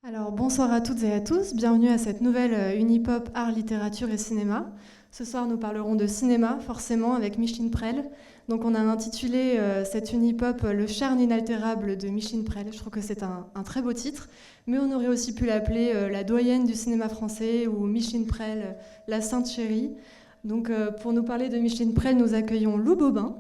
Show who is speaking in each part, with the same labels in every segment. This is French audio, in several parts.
Speaker 1: Alors bonsoir à toutes et à tous, bienvenue à cette nouvelle Unipop Art, Littérature et Cinéma. Ce soir nous parlerons de cinéma forcément avec Micheline Prel. Donc on a intitulé cette Unipop Le charme inaltérable de Micheline Prel. Je trouve que c'est un très beau titre, mais on aurait aussi pu l'appeler la doyenne du cinéma français ou Micheline Prel, la Sainte Chérie. Donc pour nous parler de Micheline Prel, nous accueillons Lou Bobin.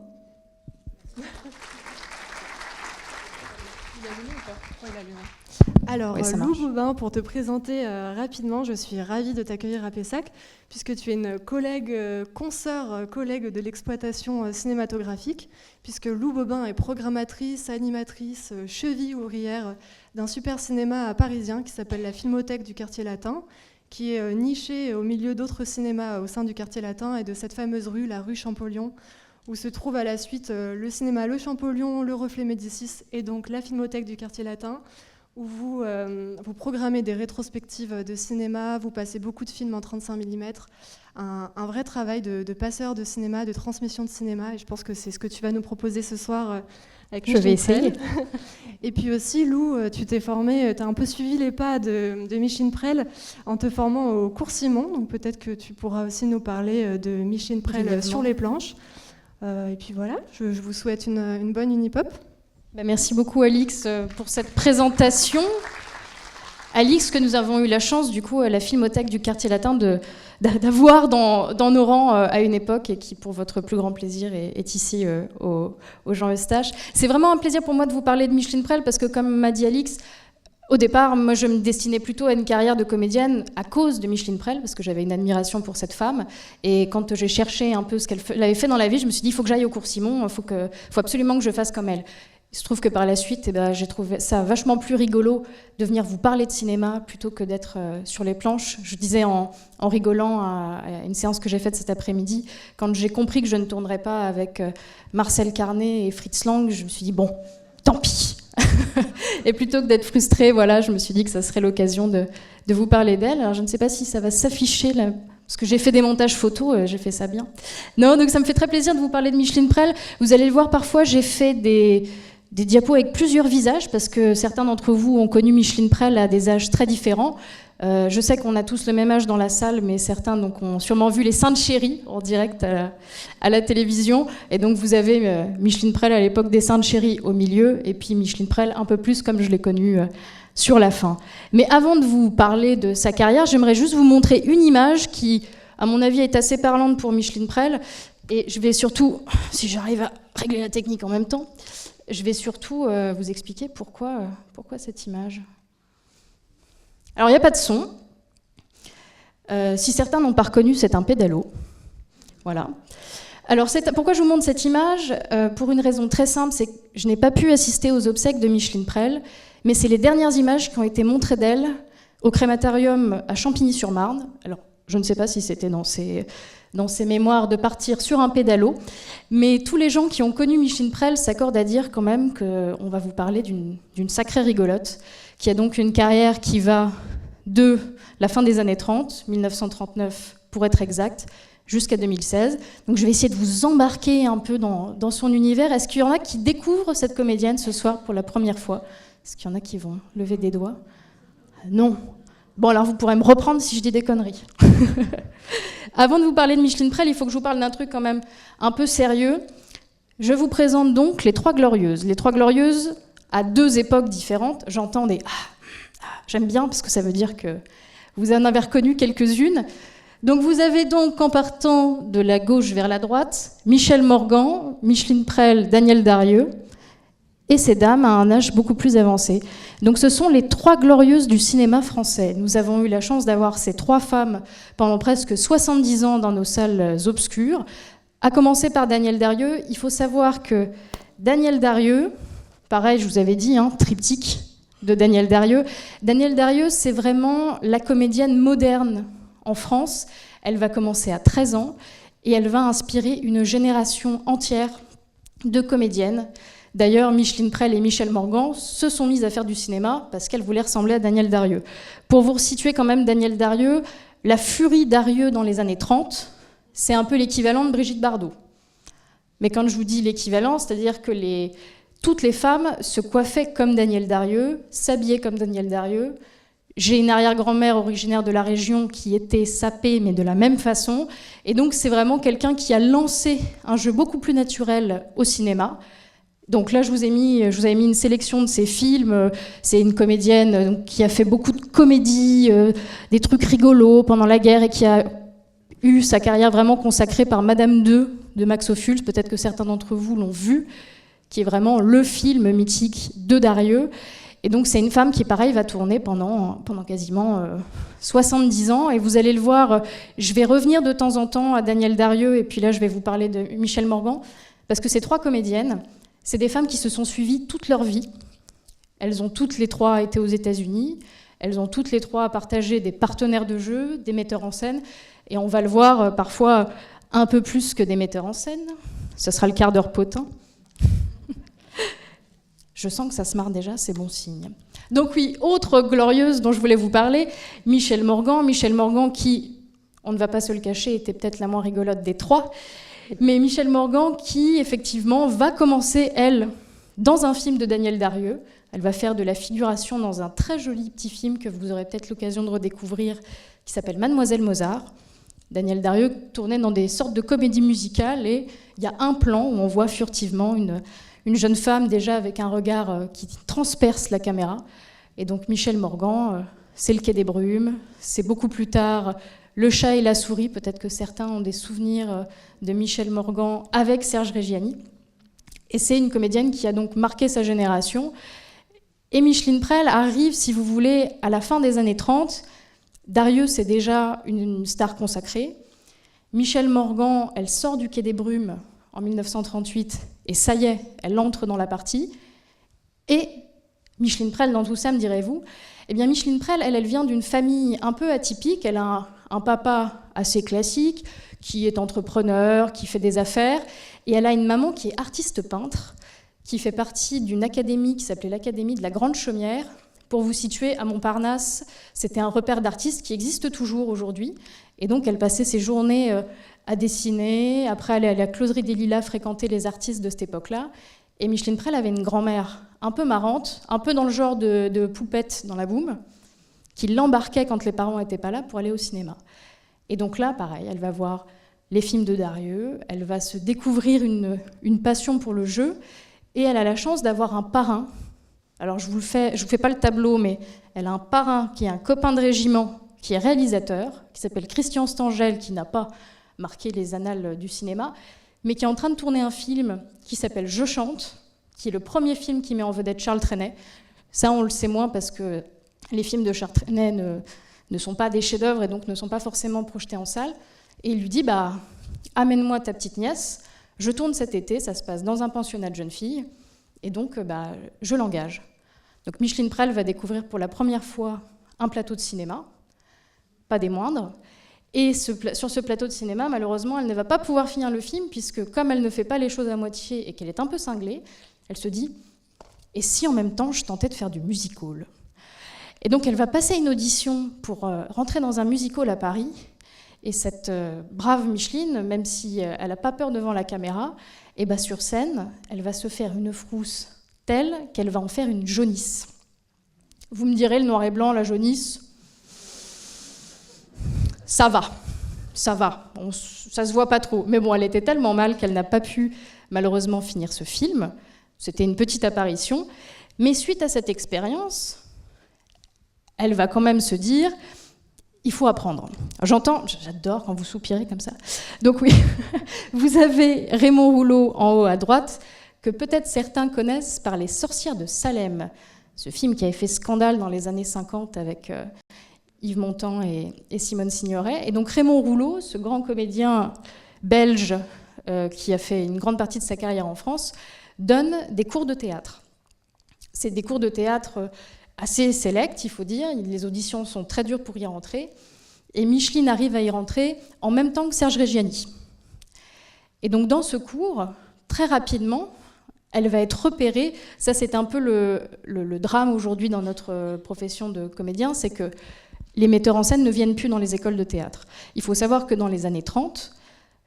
Speaker 1: Alors, oui, Lou Bobin, pour te présenter rapidement, je suis ravie de t'accueillir à Pessac, puisque tu es une collègue, consoeur, collègue de l'exploitation cinématographique, puisque Lou Bobin est programmatrice, animatrice, cheville ouvrière d'un super cinéma parisien qui s'appelle la Filmothèque du Quartier Latin, qui est nichée au milieu d'autres cinémas au sein du Quartier Latin et de cette fameuse rue, la rue Champollion, où se trouve à la suite le cinéma Le Champollion, le Reflet Médicis et donc la Filmothèque du Quartier Latin, où vous programmez des rétrospectives de cinéma, vous passez beaucoup de films en 35 mm, un vrai travail de passeur de cinéma, de transmission de cinéma, et je pense que c'est ce que tu vas nous proposer ce soir avec Micheline.
Speaker 2: Je vais essayer.
Speaker 1: Et puis aussi, Lou, tu t'es formée, tu as un peu suivi les pas de Micheline Prel en te formant au cours Simon, donc peut-être que tu pourras aussi nous parler de Micheline Prel sur les planches. Et puis voilà, je vous souhaite une bonne Unipop.
Speaker 2: Merci beaucoup Alix pour cette présentation. Alix, que nous avons eu la chance du coup à la Filmothèque du Quartier Latin d'avoir dans nos rangs à une époque et qui pour votre plus grand plaisir est ici au Jean Eustache. C'est vraiment un plaisir pour moi de vous parler de Micheline Prel parce que comme m'a dit Alix, au départ, moi, je me destinais plutôt à une carrière de comédienne à cause de Micheline Prel, parce que j'avais une admiration pour cette femme. Et quand j'ai cherché un peu ce qu'elle avait fait dans la vie, je me suis dit, il faut que j'aille au cours Simon, il faut absolument que je fasse comme elle. Il se trouve que par la suite, j'ai trouvé ça vachement plus rigolo de venir vous parler de cinéma plutôt que d'être sur les planches. Je disais en rigolant à une séance que j'ai faite cet après-midi, quand j'ai compris que je ne tournerais pas avec Marcel Carné et Fritz Lang, je me suis dit, bon, tant pis. Et plutôt que d'être frustrée, voilà, je me suis dit que ça serait l'occasion de vous parler d'elle. Alors je ne sais pas si ça va s'afficher là, parce que j'ai fait des montages photos, j'ai fait ça bien. Non, donc ça me fait très plaisir de vous parler de Micheline Prel. Vous allez le voir, parfois j'ai fait des diapos avec plusieurs visages, parce que certains d'entre vous ont connu Micheline Prel à des âges très différents. Je sais qu'on a tous le même âge dans la salle, mais certains donc, ont sûrement vu les Saintes Chéries en direct à la télévision. Et donc vous avez Micheline Prel à l'époque des Saintes Chéries au milieu, et puis Micheline Prel un peu plus comme je l'ai connue sur la fin. Mais avant de vous parler de sa carrière, j'aimerais juste vous montrer une image qui, à mon avis, est assez parlante pour Micheline Prel. Et je vais surtout, si j'arrive à régler la technique en même temps, je vais surtout vous expliquer pourquoi cette image. Alors, il n'y a pas de son. Si certains n'ont pas reconnu, c'est un pédalo. Voilà. Alors, pourquoi je vous montre cette image ? Pour une raison très simple, c'est que je n'ai pas pu assister aux obsèques de Micheline Prel, mais c'est les dernières images qui ont été montrées d'elle au crématorium à Champigny-sur-Marne. Alors, je ne sais pas si c'était dans ses mémoires de partir sur un pédalo, mais tous les gens qui ont connu Micheline Prel s'accordent à dire quand même qu'on va vous parler d'une sacrée rigolote, qui a donc une carrière qui va de la fin des années 30, 1939 pour être exact, jusqu'à 2016. Donc je vais essayer de vous embarquer un peu dans son univers. Est-ce qu'il y en a qui découvrent cette comédienne ce soir pour la première fois ? Est-ce qu'il y en a qui vont lever des doigts ? Non. Bon, alors vous pourrez me reprendre si je dis des conneries. Avant de vous parler de Micheline Prel, il faut que je vous parle d'un truc quand même un peu sérieux. Je vous présente donc les Trois Glorieuses. Les Trois Glorieuses, à deux époques différentes, j'entends des « ah ». J'aime bien parce que ça veut dire que vous en avez reconnu quelques-unes. Donc vous avez donc, en partant de la gauche vers la droite, Michel Morgan, Micheline Prel, Danielle Darrieux, et ces dames à un âge beaucoup plus avancé. Donc ce sont les Trois Glorieuses du cinéma français. Nous avons eu la chance d'avoir ces trois femmes pendant presque 70 ans dans nos salles obscures. À commencer par Danielle Darrieux, il faut savoir que Danielle Darrieux, pareil, je vous avais dit, triptyque de Danielle Darrieux. Danielle Darrieux, c'est vraiment la comédienne moderne en France. Elle va commencer à 13 ans et elle va inspirer une génération entière de comédiennes. D'ailleurs, Micheline Prel et Michel Morgan se sont mises à faire du cinéma parce qu'elles voulaient ressembler à Danielle Darrieux. Pour vous resituer quand même Danielle Darrieux, la furie Darrieux dans les années 30, c'est un peu l'équivalent de Brigitte Bardot. Mais quand je vous dis l'équivalent, c'est-à-dire que toutes les femmes se coiffaient comme Danielle Darrieux, s'habillaient comme Danielle Darrieux, J'ai une arrière-grand-mère originaire de la région qui était sapée, mais de la même façon. Et donc, c'est vraiment quelqu'un qui a lancé un jeu beaucoup plus naturel au cinéma. Donc là, je vous avais mis une sélection de ses films. C'est une comédienne qui a fait beaucoup de comédies, des trucs rigolos pendant la guerre et qui a eu sa carrière vraiment consacrée par Madame II de Max Ophuls. Peut-être que certains d'entre vous l'ont vu, qui est vraiment le film mythique de Darieux. Et donc c'est une femme qui, pareil, va tourner pendant quasiment 70 ans. Et vous allez le voir, je vais revenir de temps en temps à Danielle Darieux, et puis là je vais vous parler de Michèle Morgan, parce que ces 3 comédiennes, c'est des femmes qui se sont suivies toute leur vie. Elles ont toutes les 3 été aux États-Unis, elles ont toutes les 3 partagé des partenaires de jeu, des metteurs en scène, et on va le voir parfois un peu plus que des metteurs en scène. Ce sera le quart d'heure potin. Je sens que ça se marre déjà, c'est bon signe. Donc oui, autre glorieuse dont je voulais vous parler, Michèle Morgan. Michèle Morgan qui, on ne va pas se le cacher, était peut-être la moins rigolote des 3. Mais Michèle Morgan qui, effectivement, va commencer, elle, dans un film de Danielle Darieux. Elle va faire de la figuration dans un très joli petit film que vous aurez peut-être l'occasion de redécouvrir, qui s'appelle Mademoiselle Mozart. Danielle Darieux tournait dans des sortes de comédies musicales et il y a un plan où on voit furtivement une jeune femme déjà avec un regard qui transperce la caméra. Et donc Michèle Morgan, c'est Le Quai des Brumes, c'est beaucoup plus tard Le Chat et la Souris. Peut-être que certains ont des souvenirs de Michèle Morgan avec Serge Reggiani. Et c'est une comédienne qui a donc marqué sa génération. Et Micheline Prel arrive, si vous voulez, à la fin des années 30. Darieux, c'est déjà une star consacrée. Michèle Morgan, elle sort du Quai des Brumes en 1938, et ça y est, elle entre dans la partie. Et Micheline Prel, dans tout ça, me direz-vous, eh bien Micheline Prel, elle vient d'une famille un peu atypique. Elle a un papa assez classique, qui est entrepreneur, qui fait des affaires, et elle a une maman qui est artiste-peintre, qui fait partie d'une académie qui s'appelait l'Académie de la Grande Chaumière. Pour vous situer, à Montparnasse, c'était un repère d'artistes qui existe toujours aujourd'hui. Et donc, elle passait ses journées à dessiner. Après, elle allait à la Closerie des Lilas fréquenter les artistes de cette époque-là. Et Micheline Prel avait une grand-mère un peu marrante, un peu dans le genre de poupette dans la boum, qui l'embarquait quand les parents n'étaient pas là pour aller au cinéma. Et donc là, pareil, elle va voir les films de Darieux, elle va se découvrir une passion pour le jeu, et elle a la chance d'avoir un parrain. Alors je vous fais pas le tableau, mais elle a un parrain qui est un copain de régiment, qui est réalisateur, qui s'appelle Christian Stangel, qui n'a pas marqué les annales du cinéma, mais qui est en train de tourner un film qui s'appelle Je chante, qui est le premier film qui met en vedette Charles Trenet. Ça, on le sait moins parce que les films de Charles Trenet ne sont pas des chefs-d'œuvre et donc ne sont pas forcément projetés en salle. Et il lui dit, amène-moi ta petite nièce, je tourne cet été, ça se passe dans un pensionnat de jeunes filles, et donc je l'engage. Donc Micheline Prel va découvrir pour la première fois un plateau de cinéma, pas des moindres, et sur ce plateau de cinéma, malheureusement, elle ne va pas pouvoir finir le film, puisque comme elle ne fait pas les choses à moitié et qu'elle est un peu cinglée, elle se dit « et si en même temps je tentais de faire du music-hall ?» Et donc elle va passer une audition pour rentrer dans un music-hall à Paris, et cette brave Micheline, même si elle n'a pas peur devant la caméra, sur scène, elle va se faire une frousse telle qu'elle va en faire une jaunisse. Vous me direz, le noir et blanc, la jaunisse, ça va. Ça se voit pas trop. Mais bon, elle était tellement mal qu'elle n'a pas pu, malheureusement, finir ce film. C'était une petite apparition. Mais suite à cette expérience, elle va quand même se dire... il faut apprendre. J'adore quand vous soupirez comme ça. Donc oui, vous avez Raymond Rouleau en haut à droite, que peut-être certains connaissent par Les Sorcières de Salem, ce film qui avait fait scandale dans les années 50 avec Yves Montand et Simone Signoret. Et donc Raymond Rouleau, ce grand comédien belge qui a fait une grande partie de sa carrière en France, donne des cours de théâtre. C'est des cours de théâtre assez sélect, il faut dire. Les auditions sont très dures pour y rentrer. Et Micheline arrive à y rentrer en même temps que Serge Reggiani. Et donc dans ce cours, très rapidement, elle va être repérée. Ça, c'est un peu le drame aujourd'hui dans notre profession de comédien, c'est que les metteurs en scène ne viennent plus dans les écoles de théâtre. Il faut savoir que dans les années 30,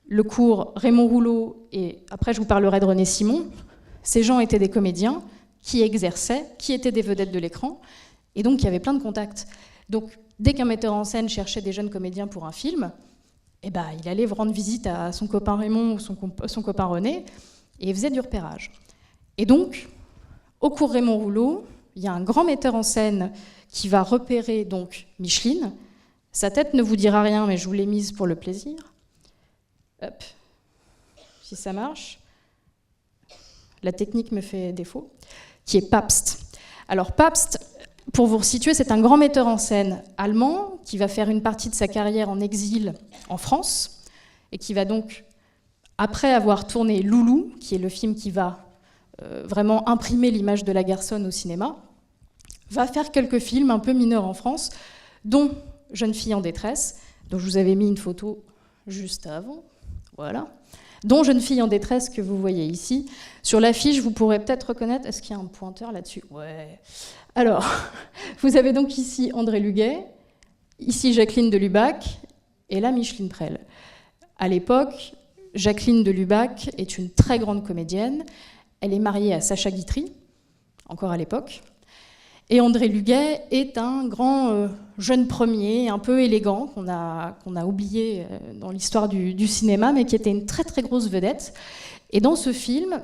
Speaker 2: le cours Raymond Rouleau, et après je vous parlerai de René Simon, ces gens étaient des comédiens qui exerçaient, qui étaient des vedettes de l'écran, et donc il y avait plein de contacts. Donc, dès qu'un metteur en scène cherchait des jeunes comédiens pour un film, eh ben, il allait rendre visite à son copain Raymond ou son copain René, et il faisait du repérage. Et donc, au cours Raymond Rouleau, il y a un grand metteur en scène qui va repérer donc Micheline. Sa tête ne vous dira rien, mais je vous l'ai mise pour le plaisir. Hop, si ça marche. La technique me fait défaut. Qui est Pabst. Alors Pabst, pour vous resituer, c'est un grand metteur en scène allemand qui va faire une partie de sa carrière en exil en France et qui va donc, après avoir tourné Loulou, qui est le film qui va vraiment imprimer l'image de la garçonne au cinéma, va faire quelques films un peu mineurs en France, dont Jeune fille en détresse, dont je vous avais mis une photo juste avant, voilà, dont Jeune fille en détresse que vous voyez ici. Sur l'affiche, vous pourrez peut-être reconnaître, est-ce qu'il y a un pointeur là-dessus? Ouais. Alors, vous avez donc ici André Luguet, ici Jacqueline de Lubac, et là Micheline Prel. À l'époque, Jacqueline de Lubac est une très grande comédienne. Elle est mariée à Sacha Guitry, encore à l'époque. Et André Luguet est un grand jeune premier, un peu élégant, qu'on a oublié dans l'histoire du cinéma, mais qui était une très très grosse vedette. Et dans ce film,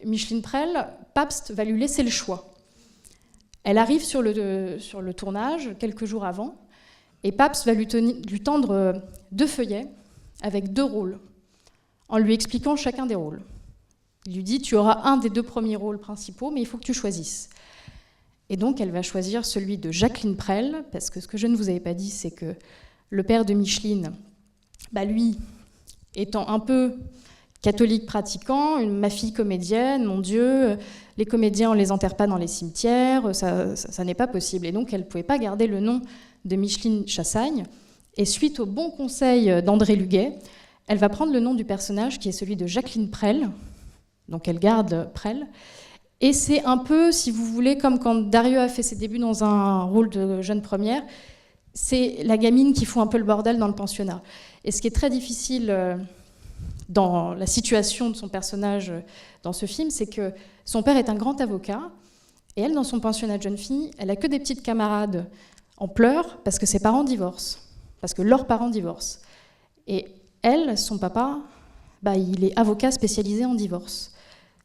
Speaker 2: Micheline Prel, Pabst va lui laisser le choix. Elle arrive sur le tournage quelques jours avant, et Pabst va lui tendre 2 feuillets avec 2 rôles, en lui expliquant chacun des rôles. Il lui dit, tu auras un des 2 premiers rôles principaux, mais il faut que tu choisisses. Et donc, elle va choisir celui de Jacqueline Prel, parce que ce que je ne vous avais pas dit, c'est que le père de Micheline, lui, étant un peu catholique pratiquant, ma fille comédienne, mon Dieu, les comédiens, on ne les enterre pas dans les cimetières, ça n'est pas possible. Et donc, elle ne pouvait pas garder le nom de Micheline Chassagne. Et suite au bon conseil d'André Luguet, elle va prendre le nom du personnage, qui est celui de Jacqueline Prel, donc elle garde Prel. Et c'est un peu, si vous voulez, comme quand Dario a fait ses débuts dans un rôle de jeune première, c'est la gamine qui fout un peu le bordel dans le pensionnat. Et ce qui est très difficile dans la situation de son personnage dans ce film, c'est que son père est un grand avocat, et elle, dans son pensionnat de jeune fille, elle a que des petites camarades en pleurs parce que ses parents divorcent, parce que leurs parents divorcent. Et elle, son papa, il est avocat spécialisé en divorce.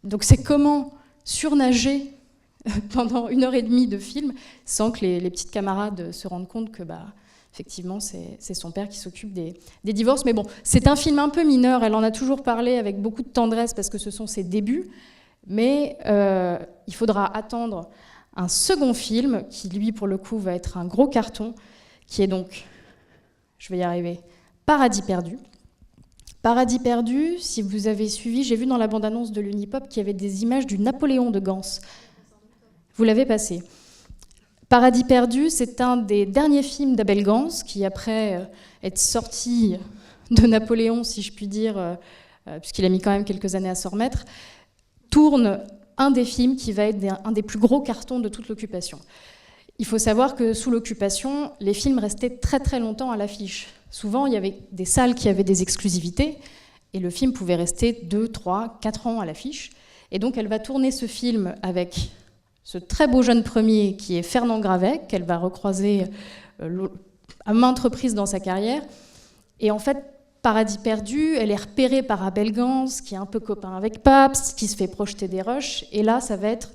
Speaker 2: Donc c'est comment surnager pendant 1h30 de film sans que les petites camarades se rendent compte que effectivement c'est son père qui s'occupe des divorces. Mais bon, c'est un film un peu mineur, elle en a toujours parlé avec beaucoup de tendresse parce que ce sont ses débuts, mais il faudra attendre un second film qui lui pour le coup va être un gros carton, qui est donc, je vais y arriver, Paradis perdu. Paradis perdu, si vous avez suivi, j'ai vu dans la bande-annonce de l'Unipop qu'il y avait des images du Napoléon de Gans. Vous l'avez passé. Paradis perdu, c'est un des derniers films d'Abel Gans, qui après être sorti de Napoléon, si je puis dire, puisqu'il a mis quand même quelques années à s'en remettre, tourne un des films qui va être un des plus gros cartons de toute l'occupation. Il faut savoir que sous l'occupation, les films restaient très très longtemps à l'affiche. Souvent, il y avait des salles qui avaient des exclusivités, et le film pouvait rester 2, 3, 4 ans à l'affiche. Et donc, elle va tourner ce film avec ce très beau jeune premier qui est Fernand Gravet, qu'elle va recroiser à maintes reprises dans sa carrière. Et en fait, Paradis perdu, elle est repérée par Abel Gans, qui est un peu copain avec Pabst, qui se fait projeter des rushs. Et là, ça va être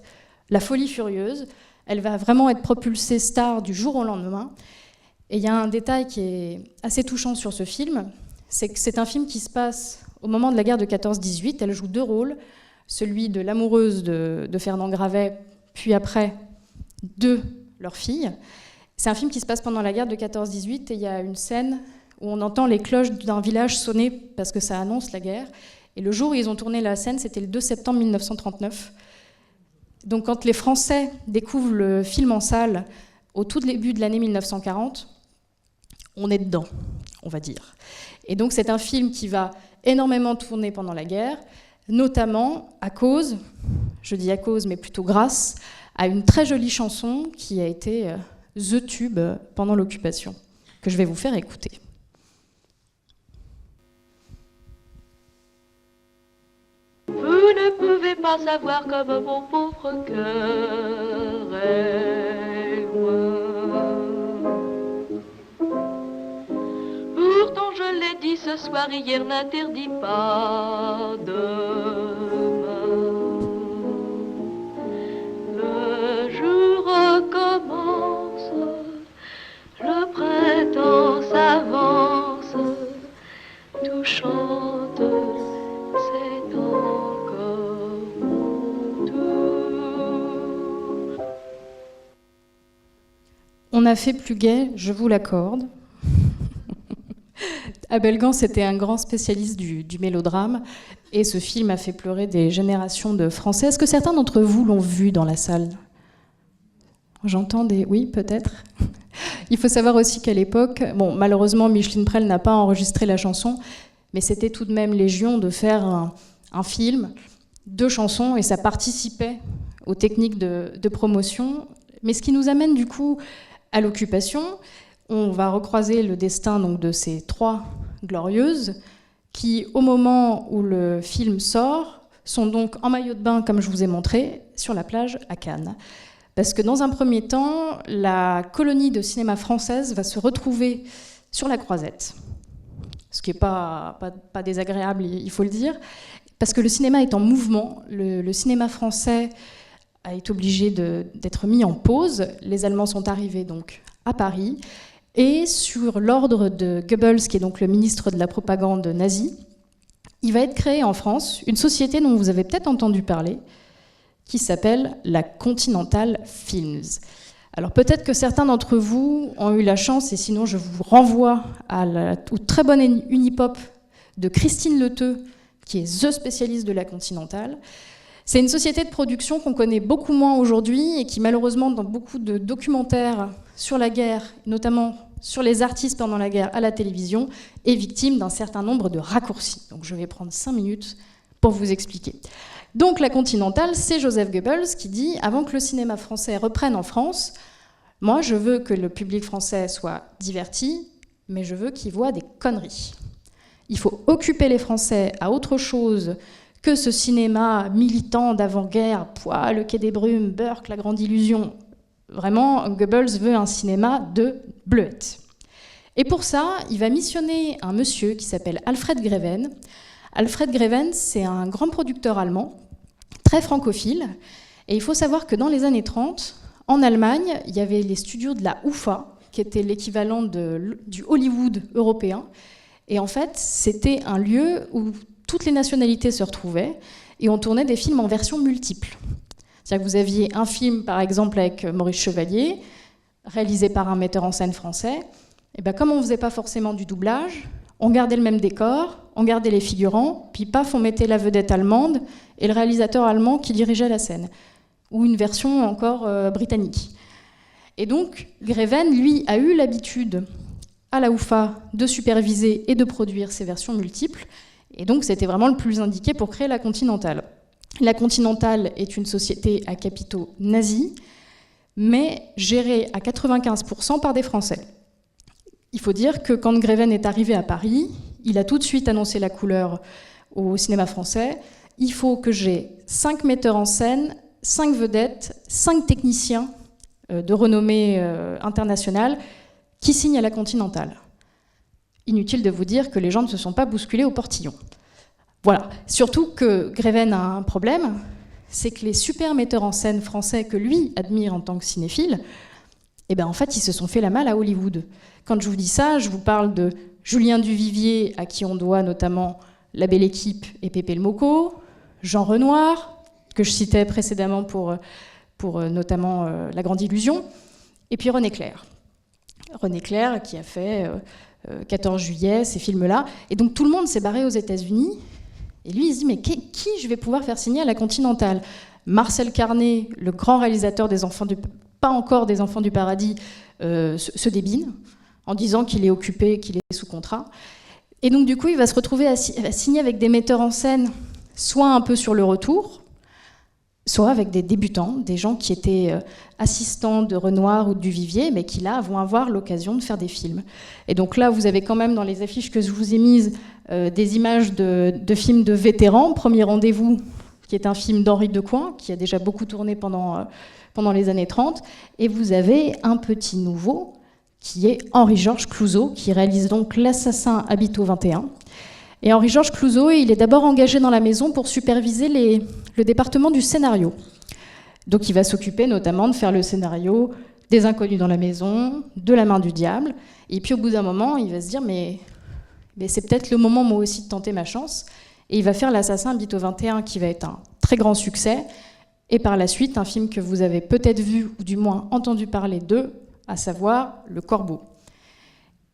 Speaker 2: la folie furieuse. Elle va vraiment être propulsée star du jour au lendemain. Et il y a un détail qui est assez touchant sur ce film, c'est que c'est un film qui se passe au moment de la guerre de 14-18. Elle joue 2 rôles, celui de l'amoureuse de Fernand Gravet, puis après de leur fille. C'est un film qui se passe pendant la guerre de 14-18 et il y a une scène où on entend les cloches d'un village sonner parce que ça annonce la guerre. Et le jour où ils ont tourné la scène, c'était le 2 septembre 1939. Donc quand les Français découvrent le film en salle au tout début de l'année 1940, on est dedans, on va dire. Et donc c'est un film qui va énormément tourner pendant la guerre, notamment à cause, je dis à cause, mais plutôt grâce, à une très jolie chanson qui a été The Tube pendant l'occupation, que je vais vous faire écouter.
Speaker 3: Vous ne pouvez pas savoir comme mon pauvre cœur est loin. ce soir, hier n'interdit pas demain. Le jour recommence, le printemps s'avance, tout chante, c'est encore tout.
Speaker 2: On a fait plus gai, je vous l'accorde. Abel Gance était un grand spécialiste du mélodrame et ce film a fait pleurer des générations de Français. Est-ce que certains d'entre vous l'ont vu dans la salle ? J'entends des... Oui, peut-être. Il faut savoir aussi qu'à l'époque, bon, malheureusement, Micheline Prel n'a pas enregistré la chanson, mais c'était tout de même légion de faire un film, 2 chansons, et ça participait aux techniques de promotion. Mais ce qui nous amène du coup à l'occupation, on va recroiser le destin donc, de ces 3 glorieuses qui, au moment où le film sort, sont donc en maillot de bain, comme je vous ai montré, sur la plage à Cannes. Parce que dans un premier temps, la colonie de cinéma française va se retrouver sur la Croisette, ce qui n'est pas désagréable, il faut le dire, parce que le cinéma est en mouvement, le cinéma français a été obligé d'être mis en pause, les Allemands sont arrivés donc à Paris, et sur l'ordre de Goebbels, qui est donc le ministre de la propagande nazie, il va être créé en France une société dont vous avez peut-être entendu parler, qui s'appelle la Continental Films. Alors peut-être que certains d'entre vous ont eu la chance, et sinon je vous renvoie au très bon Unipop de Christine Leteux, qui est the spécialiste de la Continental. C'est une société de production qu'on connaît beaucoup moins aujourd'hui et qui malheureusement dans beaucoup de documentaires sur la guerre, notamment sur les artistes pendant la guerre à la télévision, est victime d'un certain nombre de raccourcis. Donc je vais prendre 5 minutes pour vous expliquer. Donc la Continental, c'est Joseph Goebbels qui dit, avant que le cinéma français reprenne en France, moi je veux que le public français soit diverti, mais je veux qu'il voit des conneries. Il faut occuper les Français à autre chose que ce cinéma militant d'avant-guerre, Poix, Le Quai des Brumes, Burke, La Grande Illusion. Vraiment, Goebbels veut un cinéma de bleuette. Et pour ça, il va missionner un monsieur qui s'appelle Alfred Greven. Alfred Greven, c'est un grand producteur allemand, très francophile. Et il faut savoir que dans les années 30, en Allemagne, il y avait les studios de la UFA, qui était l'équivalent du Hollywood européen. Et en fait, c'était un lieu où toutes les nationalités se retrouvaient et on tournait des films en version multiple. C'est-à-dire que vous aviez un film, par exemple, avec Maurice Chevalier, réalisé par un metteur en scène français. Et bien, comme on ne faisait pas forcément du doublage, on gardait le même décor, on gardait les figurants, puis paf, on mettait la vedette allemande et le réalisateur allemand qui dirigeait la scène. Ou une version encore britannique. Et donc, Greven, lui, a eu l'habitude à la UFA de superviser et de produire ces versions multiples. Et donc, c'était vraiment le plus indiqué pour créer la Continental. La Continental est une société à capitaux nazis, mais gérée à 95% par des Français. Il faut dire que quand Greven est arrivé à Paris, il a tout de suite annoncé la couleur au cinéma français. Il faut que j'ai 5 metteurs en scène, 5 vedettes, 5 techniciens de renommée internationale qui signent à la Continental. Inutile de vous dire que les gens ne se sont pas bousculés au portillon. Voilà. Surtout que Greven a un problème, c'est que les super metteurs en scène français que lui admire en tant que cinéphile, eh ben en fait, ils se sont fait la malle à Hollywood. Quand je vous dis ça, je vous parle de Julien Duvivier, à qui on doit notamment La Belle Équipe et Pépé le Mocco, Jean Renoir, que je citais précédemment pour notamment La Grande Illusion, et puis René Clair. René Clair qui a fait 14 juillet, ces films-là. Et donc tout le monde s'est barré aux États-Unis. Et lui, il se dit, mais qui je vais pouvoir faire signer à la Continental ? Marcel Carné, le grand réalisateur des pas encore des Enfants du Paradis, se débine en disant qu'il est occupé, qu'il est sous contrat. Et donc du coup, il va se retrouver à signer avec des metteurs en scène, soit un peu sur le retour, soit avec des débutants, des gens qui étaient assistants de Renoir ou de Duvivier, mais qui là vont avoir l'occasion de faire des films. Et donc là, vous avez quand même dans les affiches que je vous ai mises des images de films de vétérans. Premier Rendez-vous, qui est un film d'Henri Decoing, qui a déjà beaucoup tourné pendant les années 30. Et vous avez un petit nouveau qui est Henri-Georges Clouzot, qui réalise donc L'assassin habite au 21. Et Henri-Georges Clouzot, il est d'abord engagé dans la maison pour superviser le département du scénario. Donc il va s'occuper notamment de faire le scénario des Inconnus dans la maison, de La main du diable. Et puis au bout d'un moment, il va se dire mais c'est peut-être le moment moi aussi de tenter ma chance. Et il va faire L'assassin habite au 21, qui va être un très grand succès. Et par la suite, un film que vous avez peut-être vu, ou du moins entendu parler d'eux, à savoir Le Corbeau.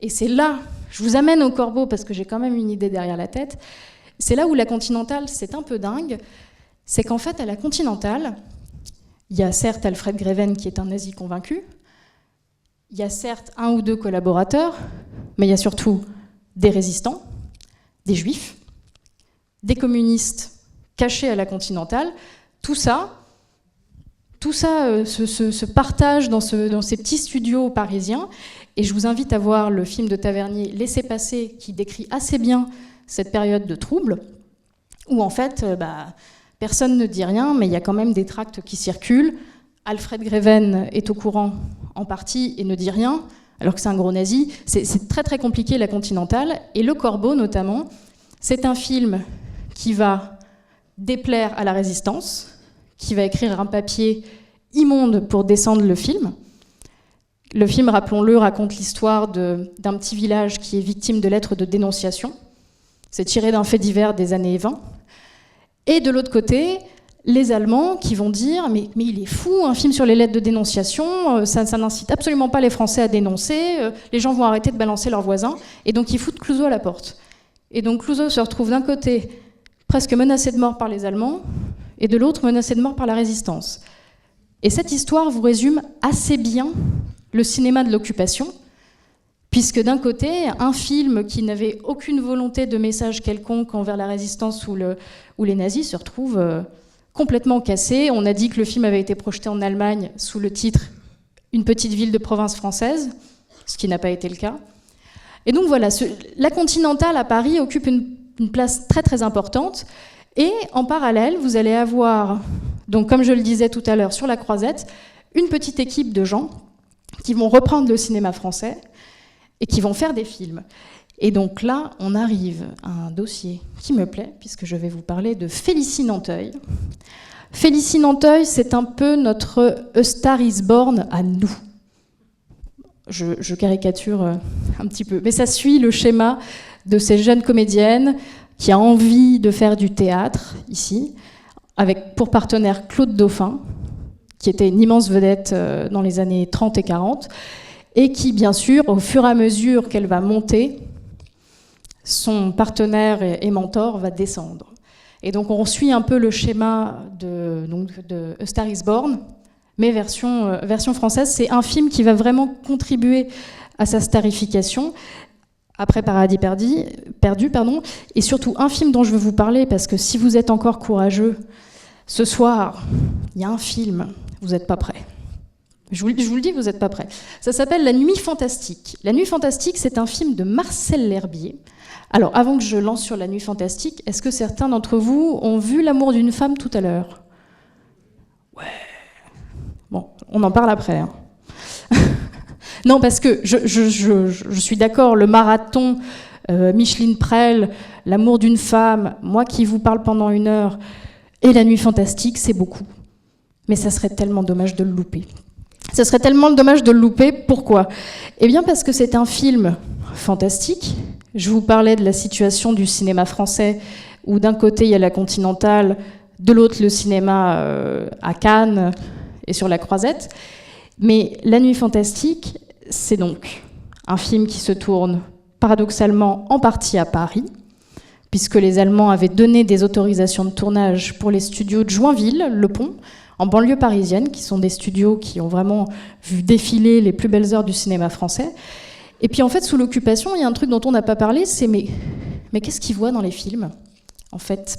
Speaker 2: Et c'est là, je vous amène au Corbeau parce que j'ai quand même une idée derrière la tête, c'est là où la Continentale, c'est un peu dingue, c'est qu'en fait, à la Continentale, il y a certes Alfred Greven qui est un nazi convaincu, il y a certes 1 ou 2 collaborateurs, mais il y a surtout des résistants, des juifs, des communistes cachés à la Continentale. Tout ça se partage dans ces petits studios parisiens. Et je vous invite à voir le film de Tavernier, Laissez passer, qui décrit assez bien cette période de trouble, où en fait, personne ne dit rien, mais il y a quand même des tracts qui circulent. Alfred Greven est au courant en partie et ne dit rien, alors que c'est un gros nazi. C'est très très compliqué, la Continentale. Et Le Corbeau, notamment, c'est un film qui va déplaire à la résistance, qui va écrire un papier immonde pour descendre le film. Le film, rappelons-le, raconte l'histoire d'un petit village qui est victime de lettres de dénonciation. C'est tiré d'un fait divers des années 20. Et de l'autre côté, les Allemands qui vont dire « mais il est fou, un film sur les lettres de dénonciation, ça n'incite absolument pas les Français à dénoncer, les gens vont arrêter de balancer leurs voisins ». Et donc ils foutent Clouzot à la porte. Et donc Clouzot se retrouve d'un côté presque menacé de mort par les Allemands, et de l'autre menacé de mort par la résistance. Et cette histoire vous résume assez bien le cinéma de l'occupation, puisque d'un côté, un film qui n'avait aucune volonté de message quelconque envers la résistance ou les nazis se retrouve complètement cassé. On a dit que le film avait été projeté en Allemagne sous le titre « Une petite ville de province française », ce qui n'a pas été le cas. Et donc voilà, la Continentale à Paris occupe une place très très importante. Et en parallèle, vous allez avoir, donc comme je le disais tout à l'heure sur La Croisette, une petite équipe de gens qui vont reprendre le cinéma français et qui vont faire des films. Et donc là, on arrive à un dossier qui me plaît, puisque je vais vous parler de Félicie Nanteuil. Félicie Nanteuil, c'est un peu notre A Star is Born à nous. Je caricature un petit peu, mais ça suit le schéma de ces jeunes comédiennes qui a envie de faire du théâtre, ici, avec pour partenaire Claude Dauphin, qui était une immense vedette dans les années 30 et 40, et qui, bien sûr, au fur et à mesure qu'elle va monter, son partenaire et mentor va descendre. Et donc on suit un peu le schéma de A Star is Born, mais version française. C'est un film qui va vraiment contribuer à sa starification, après Paradis perdu, et surtout un film dont je veux vous parler, parce que si vous êtes encore courageux, ce soir, il y a un film, vous n'êtes pas prêts. Je vous le dis, vous n'êtes pas prêts. Ça s'appelle La Nuit Fantastique. La Nuit Fantastique, c'est un film de Marcel L'Herbier. Alors, avant que je lance sur La Nuit Fantastique, est-ce que certains d'entre vous ont vu L'amour d'une femme tout à l'heure? Ouais. Bon, on en parle après. Hein. Non, parce que je suis d'accord, le marathon, Micheline Prel, L'amour d'une femme, moi qui vous parle pendant 1 heure, et La Nuit Fantastique, c'est beaucoup. Mais ça serait tellement dommage de le louper. Ça serait tellement dommage de le louper. Pourquoi? Eh bien parce que c'est un film fantastique. Je vous parlais de la situation du cinéma français, où d'un côté il y a la Continentale, de l'autre le cinéma à Cannes et sur la Croisette. Mais La Nuit Fantastique, c'est donc un film qui se tourne paradoxalement en partie à Paris, puisque les Allemands avaient donné des autorisations de tournage pour les studios de Joinville, Le Pont, en banlieue parisienne, qui sont des studios qui ont vraiment vu défiler les plus belles heures du cinéma français. Et puis en fait, sous l'occupation, il y a un truc dont on n'a pas parlé, c'est mais qu'est-ce qu'ils voient dans les films, en fait?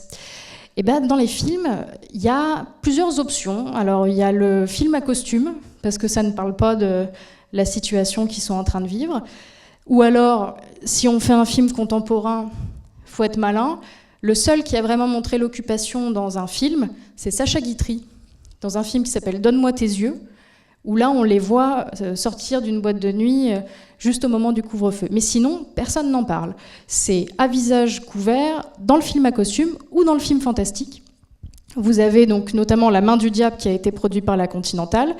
Speaker 2: Et ben, dans les films, il y a plusieurs options. Alors, il y a le film à costume, parce que ça ne parle pas de la situation qu'ils sont en train de vivre. Ou alors, si on fait un film contemporain, faut être malin. Le seul qui a vraiment montré l'occupation dans un film, c'est Sacha Guitry, dans un film qui s'appelle « Donne-moi tes yeux », où là on les voit sortir d'une boîte de nuit juste au moment du couvre-feu. Mais sinon, personne n'en parle. C'est à visage couvert dans le film à costume ou dans le film fantastique. Vous avez donc notamment La Main du Diable qui a été produit par la Continentale,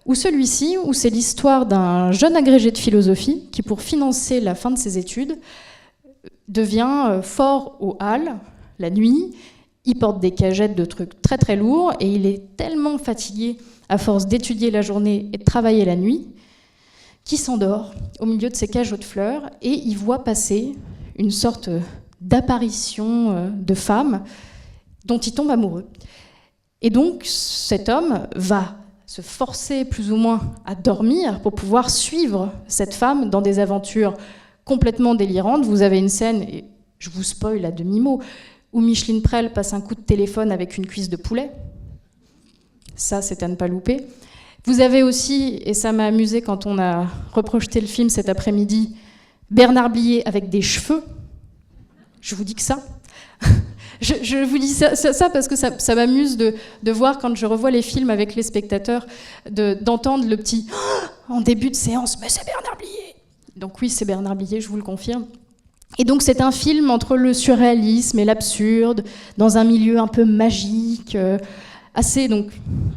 Speaker 2: ou celui-ci, où c'est l'histoire d'un jeune agrégé de philosophie qui, pour financer la fin de ses études, devient fort aux halles, la nuit. Il porte des cagettes de trucs très très lourds et il est tellement fatigué à force d'étudier la journée et de travailler la nuit qu'il s'endort au milieu de ses cageots de fleurs et il voit passer une sorte d'apparition de femme dont il tombe amoureux. Et donc cet homme va se forcer plus ou moins à dormir pour pouvoir suivre cette femme dans des aventures complètement délirantes. Vous avez une scène, et je vous spoil à demi-mot, où Micheline Prel passe un coup de téléphone avec une cuisse de poulet. Ça, c'est à ne pas louper. Vous avez aussi, et ça m'a amusé quand on a reprojeté le film cet après-midi, Bernard Blier avec des cheveux. Je vous dis que ça. Je vous dis ça parce que ça m'amuse de voir, quand je revois les films avec les spectateurs, d'entendre le petit « en début de séance, mais c'est Bernard Blier !» Donc oui, c'est Bernard Blier, je vous le confirme. Et donc c'est un film entre le surréalisme et l'absurde, dans un milieu un peu magique, assez donc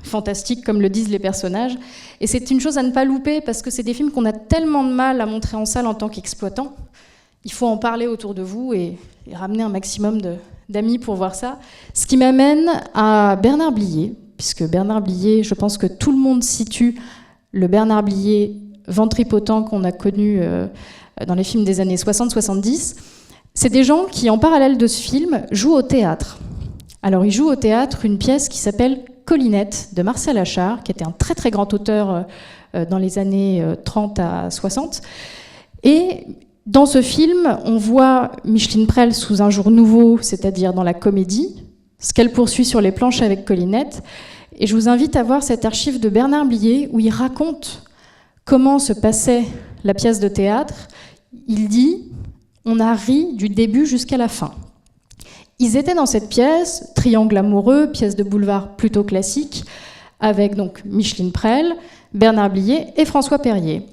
Speaker 2: fantastique comme le disent les personnages. Et c'est une chose à ne pas louper parce que c'est des films qu'on a tellement de mal à montrer en salle en tant qu'exploitant. Il faut en parler autour de vous et ramener un maximum d'amis pour voir ça. Ce qui m'amène à Bernard Blier, puisque Bernard Blier, je pense que tout le monde situe le Bernard Blier ventripotent qu'on a connu dans les films des années 60-70. C'est des gens qui, en parallèle de ce film, jouent au théâtre. Alors, ils jouent au théâtre une pièce qui s'appelle Collinette, de Marcel Achard, qui était un très très grand auteur dans les années 30 à 60. Et dans ce film, on voit Micheline Prel sous un jour nouveau, c'est-à-dire dans la comédie, ce qu'elle poursuit sur les planches avec Collinette. Et je vous invite à voir cette archive de Bernard Blier où il raconte comment se passait la pièce de théâtre. Il dit « On a ri du début jusqu'à la fin ». Ils étaient dans cette pièce, triangle amoureux, pièce de boulevard plutôt classique, avec donc Micheline Prel, Bernard Blier et François Perrier.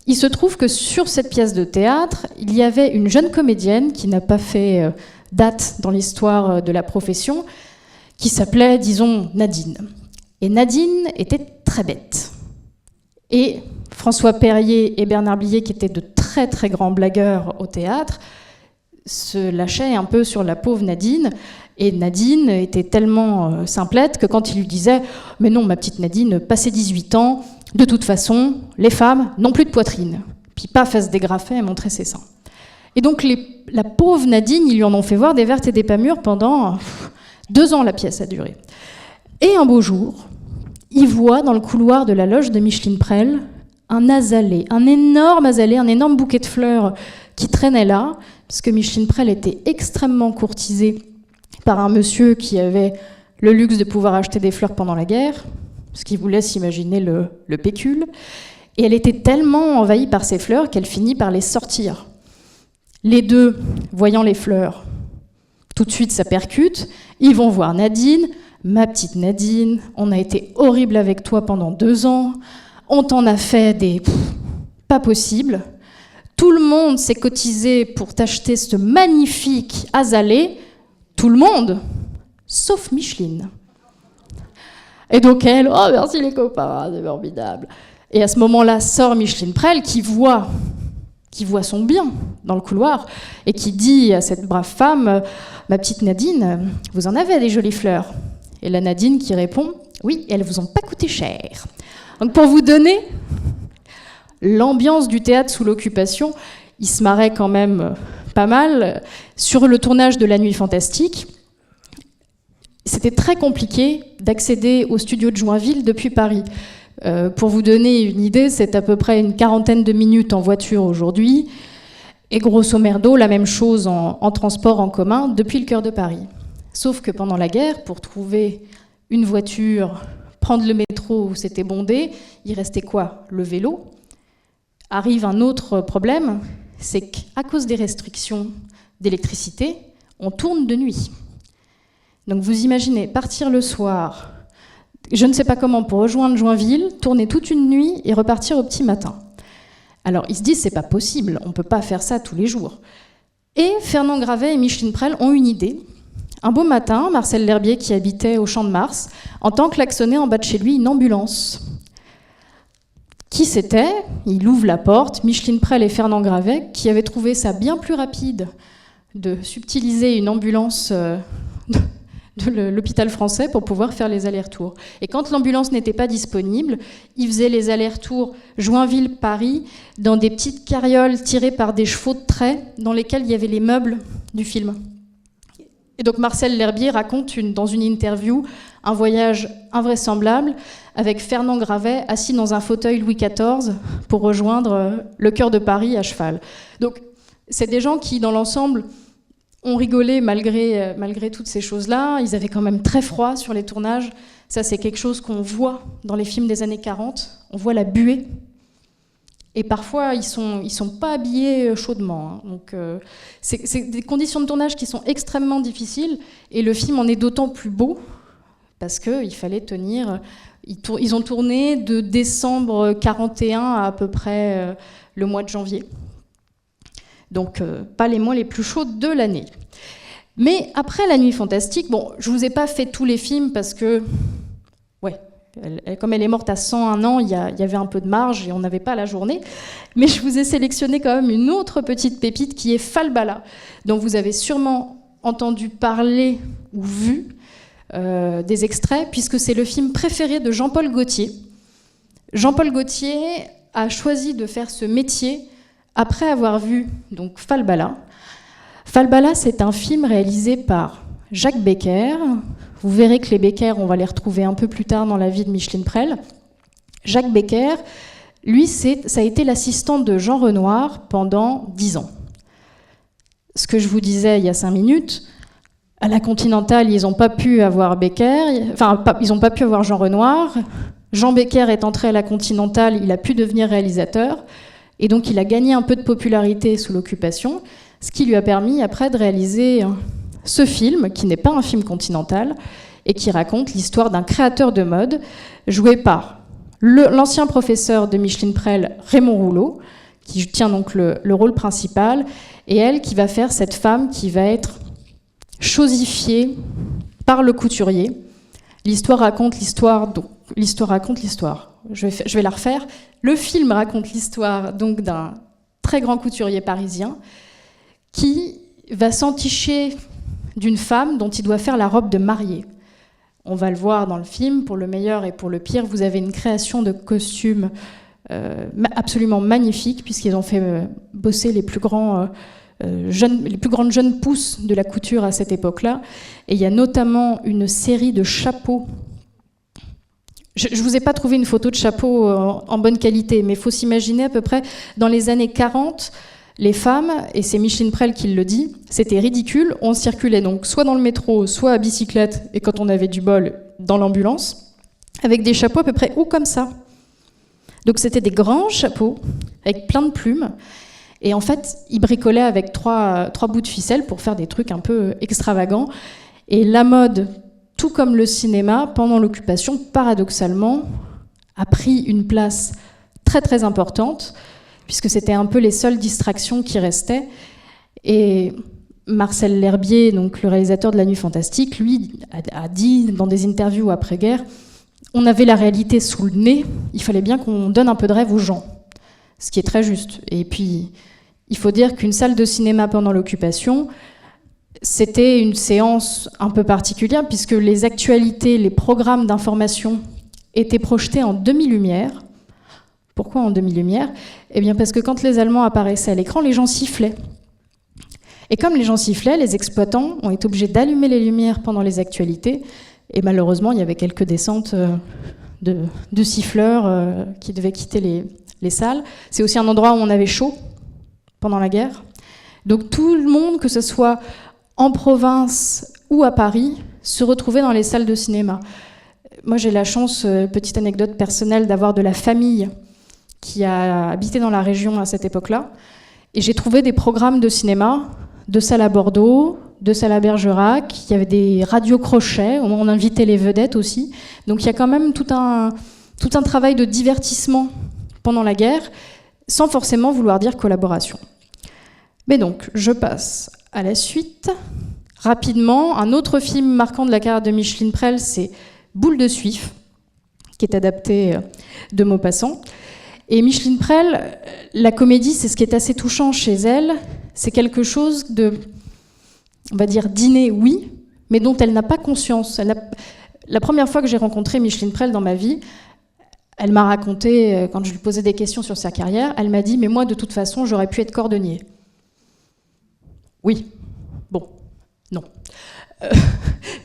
Speaker 2: Il se trouve que sur cette pièce de théâtre, il y avait une jeune comédienne qui n'a pas fait date dans l'histoire de la profession, qui s'appelait, disons, Nadine. Et Nadine était très bête. Et François Perrier et Bernard Blier, qui étaient de très très grands blagueurs au théâtre, se lâchaient un peu sur la pauvre Nadine. Et Nadine était tellement simplette que quand il lui disait « Mais non, ma petite Nadine, passé 18 ans, de toute façon, les femmes n'ont plus de poitrine. » Puis paf, elle se dégrafait et montrait ses seins. Et donc la pauvre Nadine, ils lui en ont fait voir des vertes et des pas mûres pendant 2 ans, la pièce a duré. Et un beau jour, il voit dans le couloir de la loge de Micheline Prel un azalée, un énorme bouquet de fleurs qui traînait là, parce que Micheline Prel était extrêmement courtisée par un monsieur qui avait le luxe de pouvoir acheter des fleurs pendant la guerre, ce qui vous laisse imaginer le pécule. Et elle était tellement envahie par ces fleurs qu'elle finit par les sortir. Les deux, voyant les fleurs, tout de suite ça percute, ils vont voir Nadine. « Ma petite Nadine, on a été horrible avec toi pendant 2 ans, on t'en a fait des... pas possible. Tout le monde s'est cotisé pour t'acheter ce magnifique azalée, tout le monde, sauf Micheline. » Et donc elle, « Oh merci les copains, c'est formidable. » Et à ce moment-là sort Micheline Prel qui voit son bien dans le couloir et qui dit à cette brave femme « Ma petite Nadine, vous en avez des jolies fleurs ?» Et la Nadine qui répond « Oui, elles vous ont pas coûté cher. » Donc pour vous donner l'ambiance du théâtre sous l'occupation, il se marrait quand même pas mal. Sur le tournage de La Nuit Fantastique, c'était très compliqué d'accéder au studio de Joinville depuis Paris. Pour vous donner une idée, c'est à peu près une 40aine de minutes en voiture aujourd'hui, et grosso merdo, la même chose en transport en commun depuis le cœur de Paris. Sauf que pendant la guerre, pour trouver une voiture, prendre le métro où c'était bondé, il restait quoi? Le vélo. Arrive un autre problème, c'est qu'à cause des restrictions d'électricité, on tourne de nuit. Donc vous imaginez partir le soir, je ne sais pas comment, pour rejoindre Joinville, tourner toute une nuit et repartir au petit matin. Alors ils se disent, c'est pas possible, on peut pas faire ça tous les jours. Et Fernand Gravet et Micheline Prel ont une idée. Un beau matin, Marcel L'Herbier, qui habitait au Champ de Mars, entend klaxonner en bas de chez lui une ambulance. Qui c'était ? Il ouvre la porte, Micheline Prel et Fernand Gravet, qui avaient trouvé ça bien plus rapide de subtiliser une ambulance de l'hôpital français pour pouvoir faire les allers-retours. Et quand l'ambulance n'était pas disponible, ils faisaient les allers-retours Joinville-Paris dans des petites carrioles tirées par des chevaux de trait dans lesquels il y avait les meubles du film. Et donc Marcel L'Herbier raconte dans une interview un voyage invraisemblable avec Fernand Gravet assis dans un fauteuil Louis XIV pour rejoindre le cœur de Paris à cheval. Donc c'est des gens qui, dans l'ensemble, ont rigolé malgré toutes ces choses-là. Ils avaient quand même très froid sur les tournages. Ça, c'est quelque chose qu'on voit dans les films des années 40. On voit la buée. Et parfois, ils sont pas habillés chaudement. Hein. Donc, c'est des conditions de tournage qui sont extrêmement difficiles. Et le film en est d'autant plus beau parce qu'il fallait tenir... Ils ont tourné de décembre 41 à peu près le mois de janvier. Donc, pas les mois les plus chauds de l'année. Mais après La Nuit Fantastique, bon, je vous ai pas fait tous les films parce que, ouais, comme elle est morte à 101 ans, il y avait un peu de marge et on n'avait pas la journée. Mais je vous ai sélectionné quand même une autre petite pépite qui est Falbala, dont vous avez sûrement entendu parler ou vu des extraits, puisque c'est le film préféré de Jean-Paul Gaultier. Jean-Paul Gaultier a choisi de faire ce métier après avoir vu donc Falbala. Falbala, c'est un film réalisé par Jacques Becker. Vous verrez que les Becker, on va les retrouver un peu plus tard dans la vie de Micheline Prel. Jacques Becker, lui, ça a été l'assistant de Jean Renoir pendant 10 ans. Ce que je vous disais il y a 5 minutes, à la Continentale, ils n'ont pas pu avoir Becker, ils n'ont pas pu avoir Jean Renoir. Jean Becker est entré à la Continentale, il a pu devenir réalisateur. Et donc, il a gagné un peu de popularité sous l'occupation, ce qui lui a permis après de réaliser ce film, qui n'est pas un film continental, et qui raconte l'histoire d'un créateur de mode, joué par l'ancien professeur de Micheline Prel, Raymond Rouleau, qui tient donc le rôle principal, et elle qui va faire cette femme qui va être chosifiée par le couturier. L'histoire raconte l'histoire, donc l'histoire raconte l'histoire. Je vais la refaire. Le film raconte l'histoire donc d'un très grand couturier parisien qui va s'enticher d'une femme dont il doit faire la robe de mariée. On va le voir dans le film, pour le meilleur et pour le pire. Vous avez une création de costumes absolument magnifique, puisqu'ils ont fait bosser les plus grandes jeunes pousses de la couture à cette époque-là. Et il y a notamment une série de chapeaux. Je ne vous ai pas trouvé une photo de chapeau en bonne qualité, mais il faut s'imaginer à peu près, dans les années 40, les femmes, et c'est Micheline Prel qui le dit, c'était ridicule, on circulait donc soit dans le métro, soit à bicyclette, et quand on avait du bol, dans l'ambulance, avec des chapeaux à peu près hauts comme ça. Donc c'était des grands chapeaux, avec plein de plumes, et en fait, ils bricolaient avec trois bouts de ficelle pour faire des trucs un peu extravagants. Et la mode, tout comme le cinéma, pendant l'occupation, paradoxalement, a pris une place très très importante, puisque c'était un peu les seules distractions qui restaient. Et Marcel L'Herbier, donc le réalisateur de La Nuit Fantastique, lui a dit dans des interviews après-guerre, on avait la réalité sous le nez, il fallait bien qu'on donne un peu de rêve aux gens, ce qui est très juste. Et puis, il faut dire qu'une salle de cinéma pendant l'occupation, c'était une séance un peu particulière, puisque les actualités, les programmes d'information étaient projetés en demi-lumière. Pourquoi en demi-lumière ? Eh bien parce que quand les Allemands apparaissaient à l'écran, les gens sifflaient. Et comme les gens sifflaient, les exploitants ont été obligés d'allumer les lumières pendant les actualités. Et malheureusement, il y avait quelques descentes de siffleurs qui devaient quitter les salles. C'est aussi un endroit où on avait chaud pendant la guerre. Donc tout le monde, que ce soit en province ou à Paris, se retrouvait dans les salles de cinéma. Moi, j'ai la chance, petite anecdote personnelle, d'avoir de la famille qui a habité dans la région à cette époque-là. Et j'ai trouvé des programmes de cinéma, de salles à Bordeaux, de Salah Bergerac, il y avait des radios-crochets, on invitait les vedettes aussi. Donc il y a quand même tout un travail de divertissement pendant la guerre, sans forcément vouloir dire collaboration. Mais donc, je passe à la suite. Rapidement, un autre film marquant de la carrière de Micheline Prel, c'est Boule de Suif, qui est adapté de Maupassant. Et Micheline Prel, la comédie, c'est ce qui est assez touchant chez elle, c'est quelque chose de, on va dire, d'inné, oui, mais dont elle n'a pas conscience. La première fois que j'ai rencontré Micheline Prel dans ma vie, elle m'a raconté, quand je lui posais des questions sur sa carrière, elle m'a dit « mais moi, de toute façon, j'aurais pu être cordonnier ». Oui, bon, non.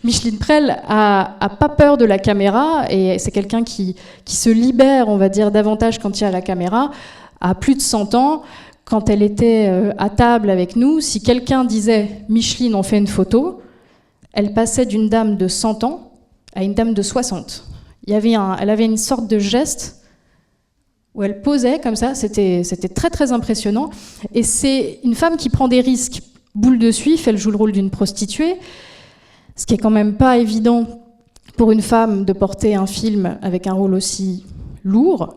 Speaker 2: Micheline Prel a pas peur de la caméra, et c'est quelqu'un qui se libère, on va dire, davantage quand il y a la caméra. À plus de 100 ans, quand elle était à table avec nous, si quelqu'un disait « Micheline, on fait une photo », elle passait d'une dame de 100 ans à une dame de 60. Elle avait une sorte de geste où elle posait comme ça, c'était très très impressionnant. Et c'est une femme qui prend des risques. Boule de Suif, elle joue le rôle d'une prostituée, ce qui est quand même pas évident pour une femme de porter un film avec un rôle aussi lourd.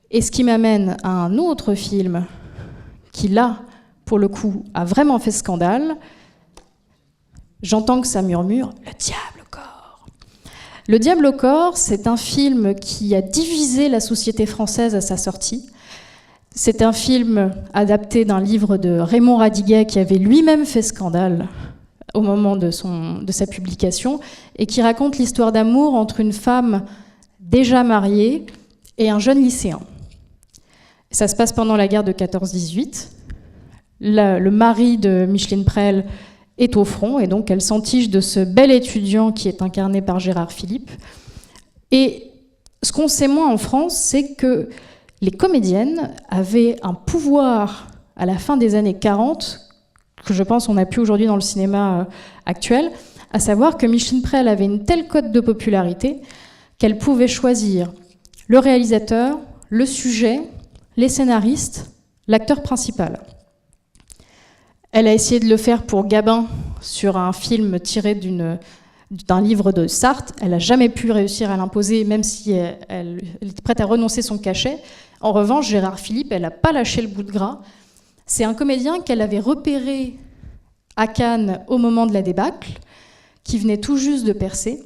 Speaker 2: Et ce qui m'amène à un autre film qui, là, pour le coup, a vraiment fait scandale. J'entends que ça murmure « Le diable au corps ». Le diable au corps, c'est un film qui a divisé la société française à sa sortie. C'est un film adapté d'un livre de Raymond Radiguet qui avait lui-même fait scandale au moment de sa publication et qui raconte l'histoire d'amour entre une femme déjà mariée et un jeune lycéen. Ça se passe pendant la guerre de 14-18. Le mari de Micheline Prel est au front et donc elle s'entiche de ce bel étudiant qui est incarné par Gérard Philippe. Et ce qu'on sait moins en France, c'est que les comédiennes avaient un pouvoir à la fin des années 40, que je pense on n'a plus aujourd'hui dans le cinéma actuel, à savoir que Micheline Prel avait une telle cote de popularité qu'elle pouvait choisir le réalisateur, le sujet, les scénaristes, l'acteur principal. Elle a essayé de le faire pour Gabin sur un film tiré d'un livre de Sartre. Elle n'a jamais pu réussir à l'imposer, même si elle est prête à renoncer son cachet. En revanche, Gérard Philippe, elle n'a pas lâché le bout de gras. C'est un comédien qu'elle avait repéré à Cannes au moment de la débâcle, qui venait tout juste de percer,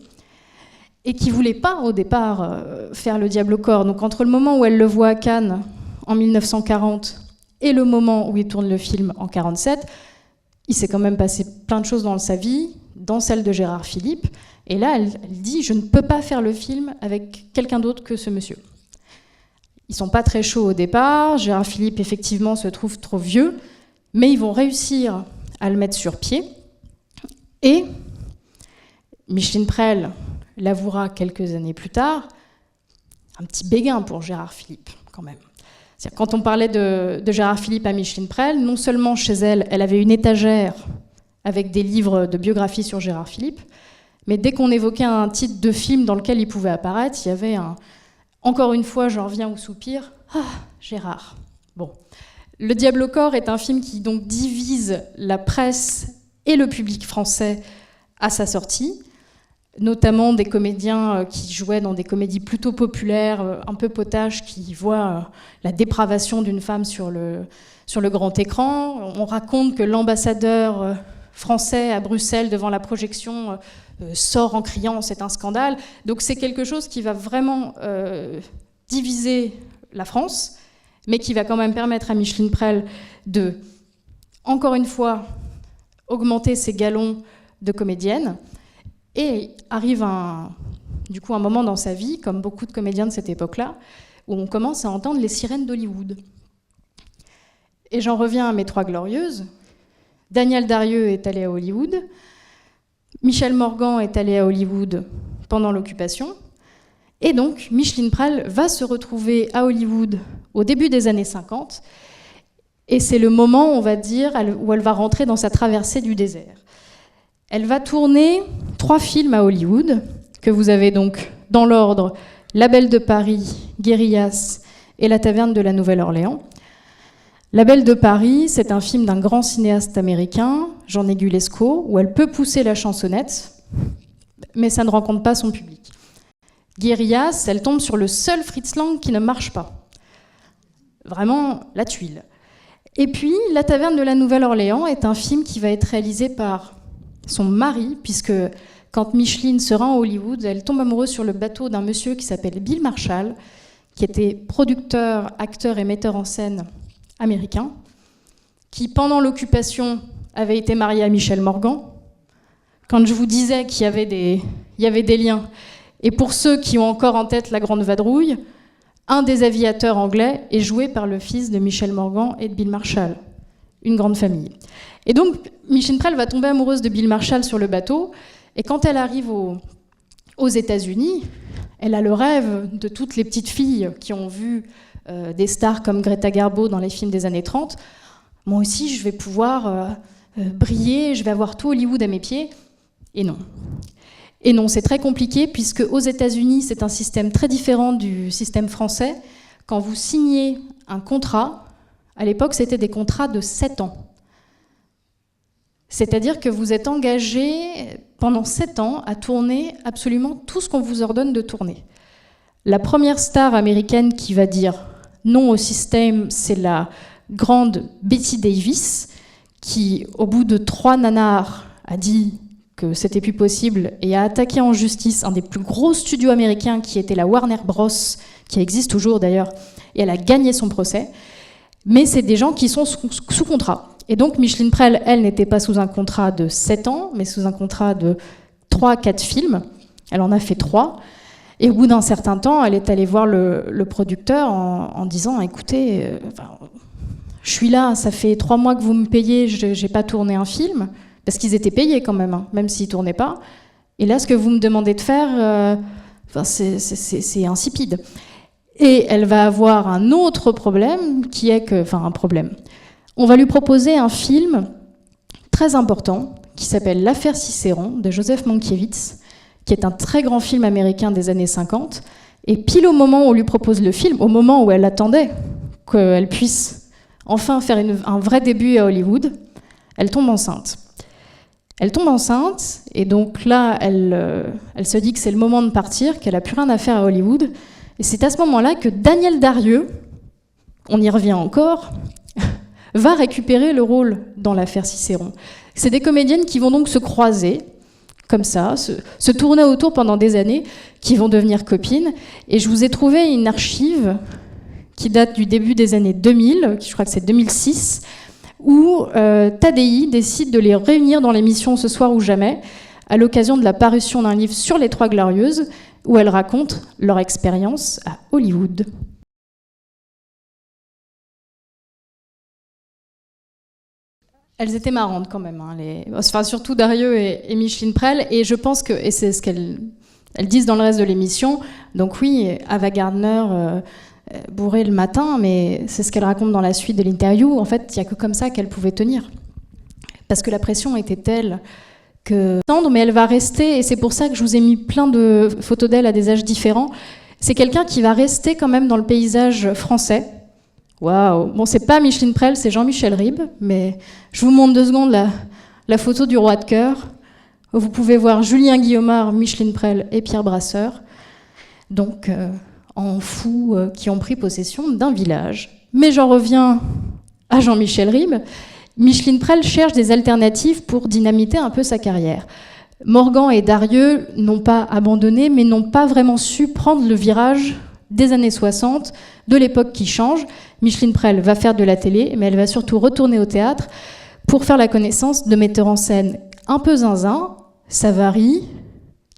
Speaker 2: et qui ne voulait pas, au départ, faire le diable au corps. Donc entre le moment où elle le voit à Cannes, en 1940, et le moment où il tourne le film en 1947, il s'est quand même passé plein de choses dans sa vie, dans celle de Gérard Philippe. Et là, elle dit « Je ne peux pas faire le film avec quelqu'un d'autre que ce monsieur ». Ils ne sont pas très chauds au départ. Gérard Philippe, effectivement, se trouve trop vieux. Mais ils vont réussir à le mettre sur pied. Et Micheline Prel l'avouera quelques années plus tard, un petit béguin pour Gérard Philippe, quand même. Quand on parlait de Gérard Philippe à Micheline Prel, non seulement chez elle, elle avait une étagère avec des livres de biographie sur Gérard Philippe, mais dès qu'on évoquait un titre de film dans lequel il pouvait apparaître, il y avait encore une fois, j'en reviens au soupir, Gérard. Bon. Le Diable au corps est un film qui donc divise la presse et le public français à sa sortie, notamment des comédiens qui jouaient dans des comédies plutôt populaires, un peu potaches, qui voient la dépravation d'une femme sur le grand écran. On raconte que l'ambassadeur français à Bruxelles, devant la projection, sort en criant « c'est un scandale ». Donc c'est quelque chose qui va vraiment diviser la France, mais qui va quand même permettre à Micheline Prel de, encore une fois, augmenter ses galons de comédienne. Et arrive un moment dans sa vie, comme beaucoup de comédiens de cette époque-là, où on commence à entendre les sirènes d'Hollywood. Et j'en reviens à mes trois glorieuses. Daniel Darieux est allé à Hollywood. Michel Morgan est allé à Hollywood pendant l'occupation. Et donc, Micheline Prel va se retrouver à Hollywood au début des années 50. Et c'est le moment, on va dire, où elle va rentrer dans sa traversée du désert. Elle va tourner 3 films à Hollywood, que vous avez donc dans l'ordre La Belle de Paris, Guérillas et La Taverne de la Nouvelle-Orléans. La Belle de Paris, c'est un film d'un grand cinéaste américain, Jean Negulesco, où elle peut pousser la chansonnette, mais ça ne rencontre pas son public. Guérillas, elle tombe sur le seul Fritz Lang qui ne marche pas. Vraiment la tuile. Et puis, La Taverne de la Nouvelle-Orléans est un film qui va être réalisé par son mari, puisque quand Micheline se rend à Hollywood, elle tombe amoureuse sur le bateau d'un monsieur qui s'appelle Bill Marshall, qui était producteur, acteur et metteur en scène américain, qui, pendant l'occupation, avait été marié à Michel Morgan. Quand je vous disais qu'il y avait des liens, et pour ceux qui ont encore en tête La Grande Vadrouille, un des aviateurs anglais est joué par le fils de Michel Morgan et de Bill Marshall. Une grande famille. Et donc, Micheline Prel va tomber amoureuse de Bill Marshall sur le bateau, et quand elle arrive aux États-Unis, elle a le rêve de toutes les petites filles qui ont vu des stars comme Greta Garbo dans les films des années 30. Moi aussi, je vais pouvoir briller, je vais avoir tout Hollywood à mes pieds. Et non. Et non, c'est très compliqué, puisque aux États-Unis, c'est un système très différent du système français. Quand vous signez un contrat, à l'époque, c'était des contrats de 7 ans. C'est-à-dire que vous êtes engagé pendant 7 ans à tourner absolument tout ce qu'on vous ordonne de tourner. La première star américaine qui va dire non au système, c'est la grande Betty Davis, qui, au bout de 3 nanars, a dit que c'était plus possible et a attaqué en justice un des plus gros studios américains qui était la Warner Bros, qui existe toujours d'ailleurs, et elle a gagné son procès. Mais c'est des gens qui sont sous contrat. Et donc Micheline Prel, elle, n'était pas sous un contrat de 7 ans, mais sous un contrat de 3-4 films. Elle en a fait 3. Et au bout d'un certain temps, elle est allée voir le producteur en disant « Écoutez, je suis là, ça fait 3 mois que vous me payez, je n'ai pas tourné un film. » Parce qu'ils étaient payés quand même, même s'ils ne tournaient pas. Et là, ce que vous me demandez de faire, c'est insipide. Et elle va avoir un autre problème, qui est que... Enfin, un problème. On va lui proposer un film très important, qui s'appelle L'affaire Cicéron, de Joseph Mankiewicz, qui est un très grand film américain des années 50. Et pile au moment où on lui propose le film, au moment où elle attendait qu'elle puisse enfin faire un vrai début à Hollywood, elle tombe enceinte. Elle tombe enceinte, et donc là, elle se dit que c'est le moment de partir, qu'elle n'a plus rien à faire à Hollywood. Et c'est à ce moment-là que Danielle Darieux, on y revient encore, va récupérer le rôle dans L'affaire Cicéron. C'est des comédiennes qui vont donc se croiser, comme ça, se tourner autour pendant des années, qui vont devenir copines. Et je vous ai trouvé une archive qui date du début des années 2000, je crois que c'est 2006, où Tadei décide de les réunir dans l'émission Ce soir ou jamais, à l'occasion de la parution d'un livre sur les Trois Glorieuses, où elles racontent leur expérience à Hollywood. Elles étaient marrantes quand même, hein, enfin, surtout Darieux et Micheline Prel, et je pense que, et c'est ce qu'elles disent dans le reste de l'émission, donc oui, Ava Gardner bourrée le matin, mais c'est ce qu'elle raconte dans la suite de l'interview, en fait, il n'y a que comme ça qu'elle pouvait tenir. Parce que la pression était telle que... Mais elle va rester, et c'est pour ça que je vous ai mis plein de photos d'elle à des âges différents, c'est quelqu'un qui va rester quand même dans le paysage français. Waouh! Bon, c'est pas Micheline Prel, c'est Jean-Michel Ribes, mais je vous montre 2 secondes la photo du roi de cœur. Vous pouvez voir Julien Guillaumard, Micheline Prel et Pierre Brasseur, donc en fous qui ont pris possession d'un village. Mais j'en reviens à Jean-Michel Ribes. Micheline Prel cherche des alternatives pour dynamiter un peu sa carrière. Morgan et Darieux n'ont pas abandonné, mais n'ont pas vraiment su prendre le virage des années 60, de l'époque qui change. Micheline Prel va faire de la télé, mais elle va surtout retourner au théâtre pour faire la connaissance de metteurs en scène un peu zinzin, Savary,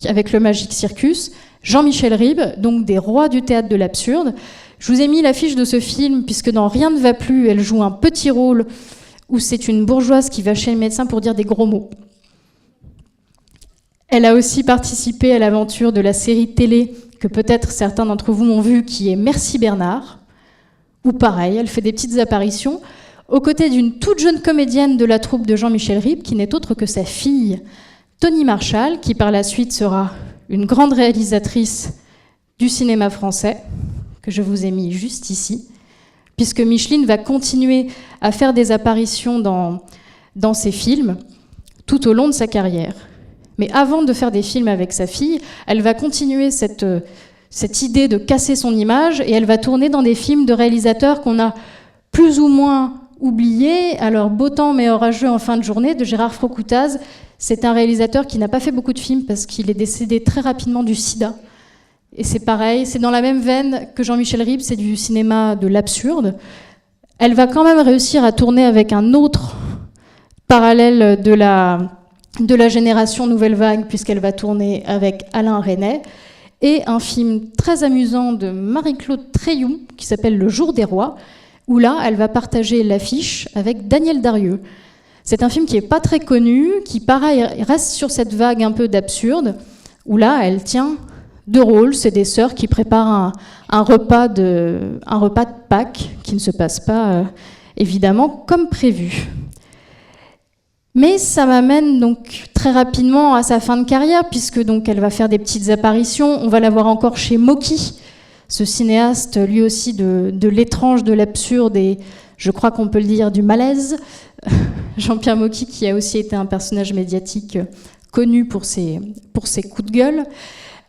Speaker 2: avec le Magic Circus, Jean-Michel Ribes, donc des rois du théâtre de l'absurde. Je vous ai mis l'affiche de ce film, puisque dans Rien ne va plus, elle joue un petit rôle où c'est une bourgeoise qui va chez le médecin pour dire des gros mots. Elle a aussi participé à l'aventure de la série télé que peut-être certains d'entre vous ont vu, qui est Merci Bernard, où pareil, elle fait des petites apparitions, aux côtés d'une toute jeune comédienne de la troupe de Jean-Michel Ribes, qui n'est autre que sa fille, Tony Marshall, qui par la suite sera une grande réalisatrice du cinéma français, que je vous ai mis juste ici, puisque Micheline va continuer à faire des apparitions dans ses films tout au long de sa carrière. Mais avant de faire des films avec sa fille, elle va continuer cette idée de casser son image et elle va tourner dans des films de réalisateurs qu'on a plus ou moins oubliés. Alors, Beau temps mais orageux en fin de journée de Gérard Frocoutaz, c'est un réalisateur qui n'a pas fait beaucoup de films parce qu'il est décédé très rapidement du sida. Et c'est pareil, c'est dans la même veine que Jean-Michel Ribes, c'est du cinéma de l'absurde. Elle va quand même réussir à tourner avec un autre parallèle de la génération Nouvelle Vague, puisqu'elle va tourner avec Alain Resnais, et un film très amusant de Marie-Claude Treilloux, qui s'appelle Le Jour des Rois, où là, elle va partager l'affiche avec Daniel Darieux. C'est un film qui n'est pas très connu, qui, pareil, reste sur cette vague un peu d'absurde, où là, elle tient 2 rôles. C'est des sœurs qui préparent un repas de Pâques, qui ne se passe pas, évidemment, comme prévu. Mais ça m'amène donc très rapidement à sa fin de carrière, puisque donc elle va faire des petites apparitions. On va la voir encore chez Mocky, ce cinéaste, lui aussi, de l'étrange, de l'absurde et, je crois qu'on peut le dire, du malaise. Jean-Pierre Mocky, qui a aussi été un personnage médiatique connu pour ses coups de gueule.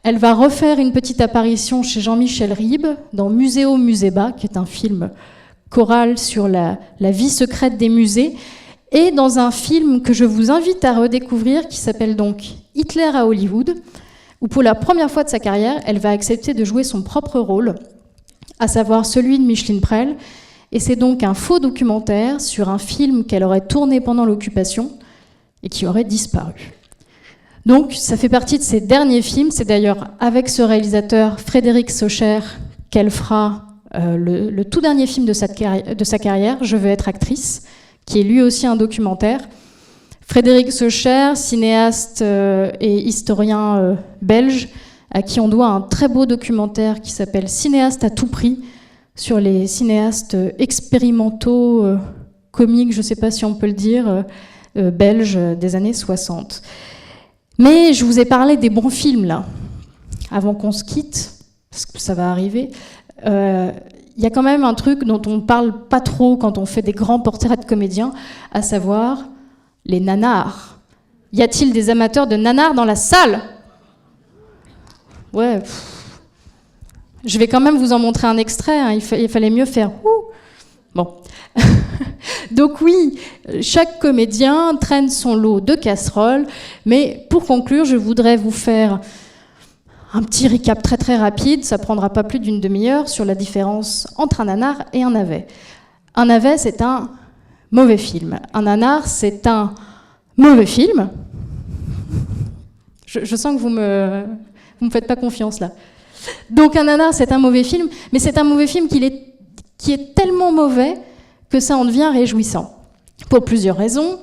Speaker 2: Elle va refaire une petite apparition chez Jean-Michel Ribes dans Muséo Muséba, qui est un film choral sur la vie secrète des musées, et dans un film que je vous invite à redécouvrir, qui s'appelle donc Hitler à Hollywood, où pour la première fois de sa carrière, elle va accepter de jouer son propre rôle, à savoir celui de Micheline Prel. Et c'est donc un faux documentaire sur un film qu'elle aurait tourné pendant l'occupation et qui aurait disparu. Donc ça fait partie de ses derniers films. C'est d'ailleurs avec ce réalisateur, Frédéric Socher, qu'elle fera le tout dernier film de sa carrière, Je veux être actrice, qui est lui aussi un documentaire. Frédéric Socher, cinéaste et historien belge, à qui on doit un très beau documentaire qui s'appelle Cinéaste à tout prix, sur les cinéastes expérimentaux, comiques, je ne sais pas si on peut le dire, belges des années 60. Mais je vous ai parlé des bons films, là, avant qu'on se quitte, parce que ça va arriver. Il y a quand même un truc dont on ne parle pas trop quand on fait des grands portraits de comédiens, à savoir les nanars. Y a-t-il des amateurs de nanars dans la salle ? Ouais. Je vais quand même vous en montrer un extrait, hein. Il fallait mieux faire « ouh ». Bon. Donc oui, chaque comédien traîne son lot de casseroles, mais pour conclure, je voudrais vous faire un petit récap très très rapide, ça prendra pas plus d'une demi-heure, sur la différence entre un nanar et un navet. Un navet, c'est un mauvais film. Un nanar, c'est un mauvais film. Je sens que vous me faites pas confiance là. Donc un nanar, c'est un mauvais film, mais c'est un mauvais film qui est tellement mauvais que ça en devient réjouissant. Pour plusieurs raisons.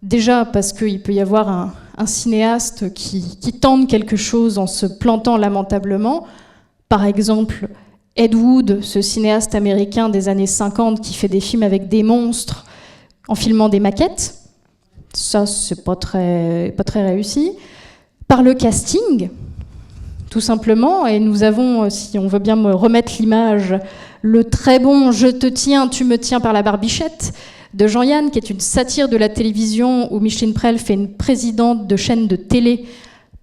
Speaker 2: Déjà parce qu'il peut y avoir un cinéaste qui tente quelque chose en se plantant lamentablement. Par exemple, Ed Wood, ce cinéaste américain des années 50 qui fait des films avec des monstres en filmant des maquettes. Ça, c'est pas très réussi. Par le casting, tout simplement, et nous avons, si on veut bien me remettre l'image, le très bon « Je te tiens, tu me tiens par la barbichette » de Jean-Yann, qui est une satire de la télévision où Micheline Prel fait une présidente de chaîne de télé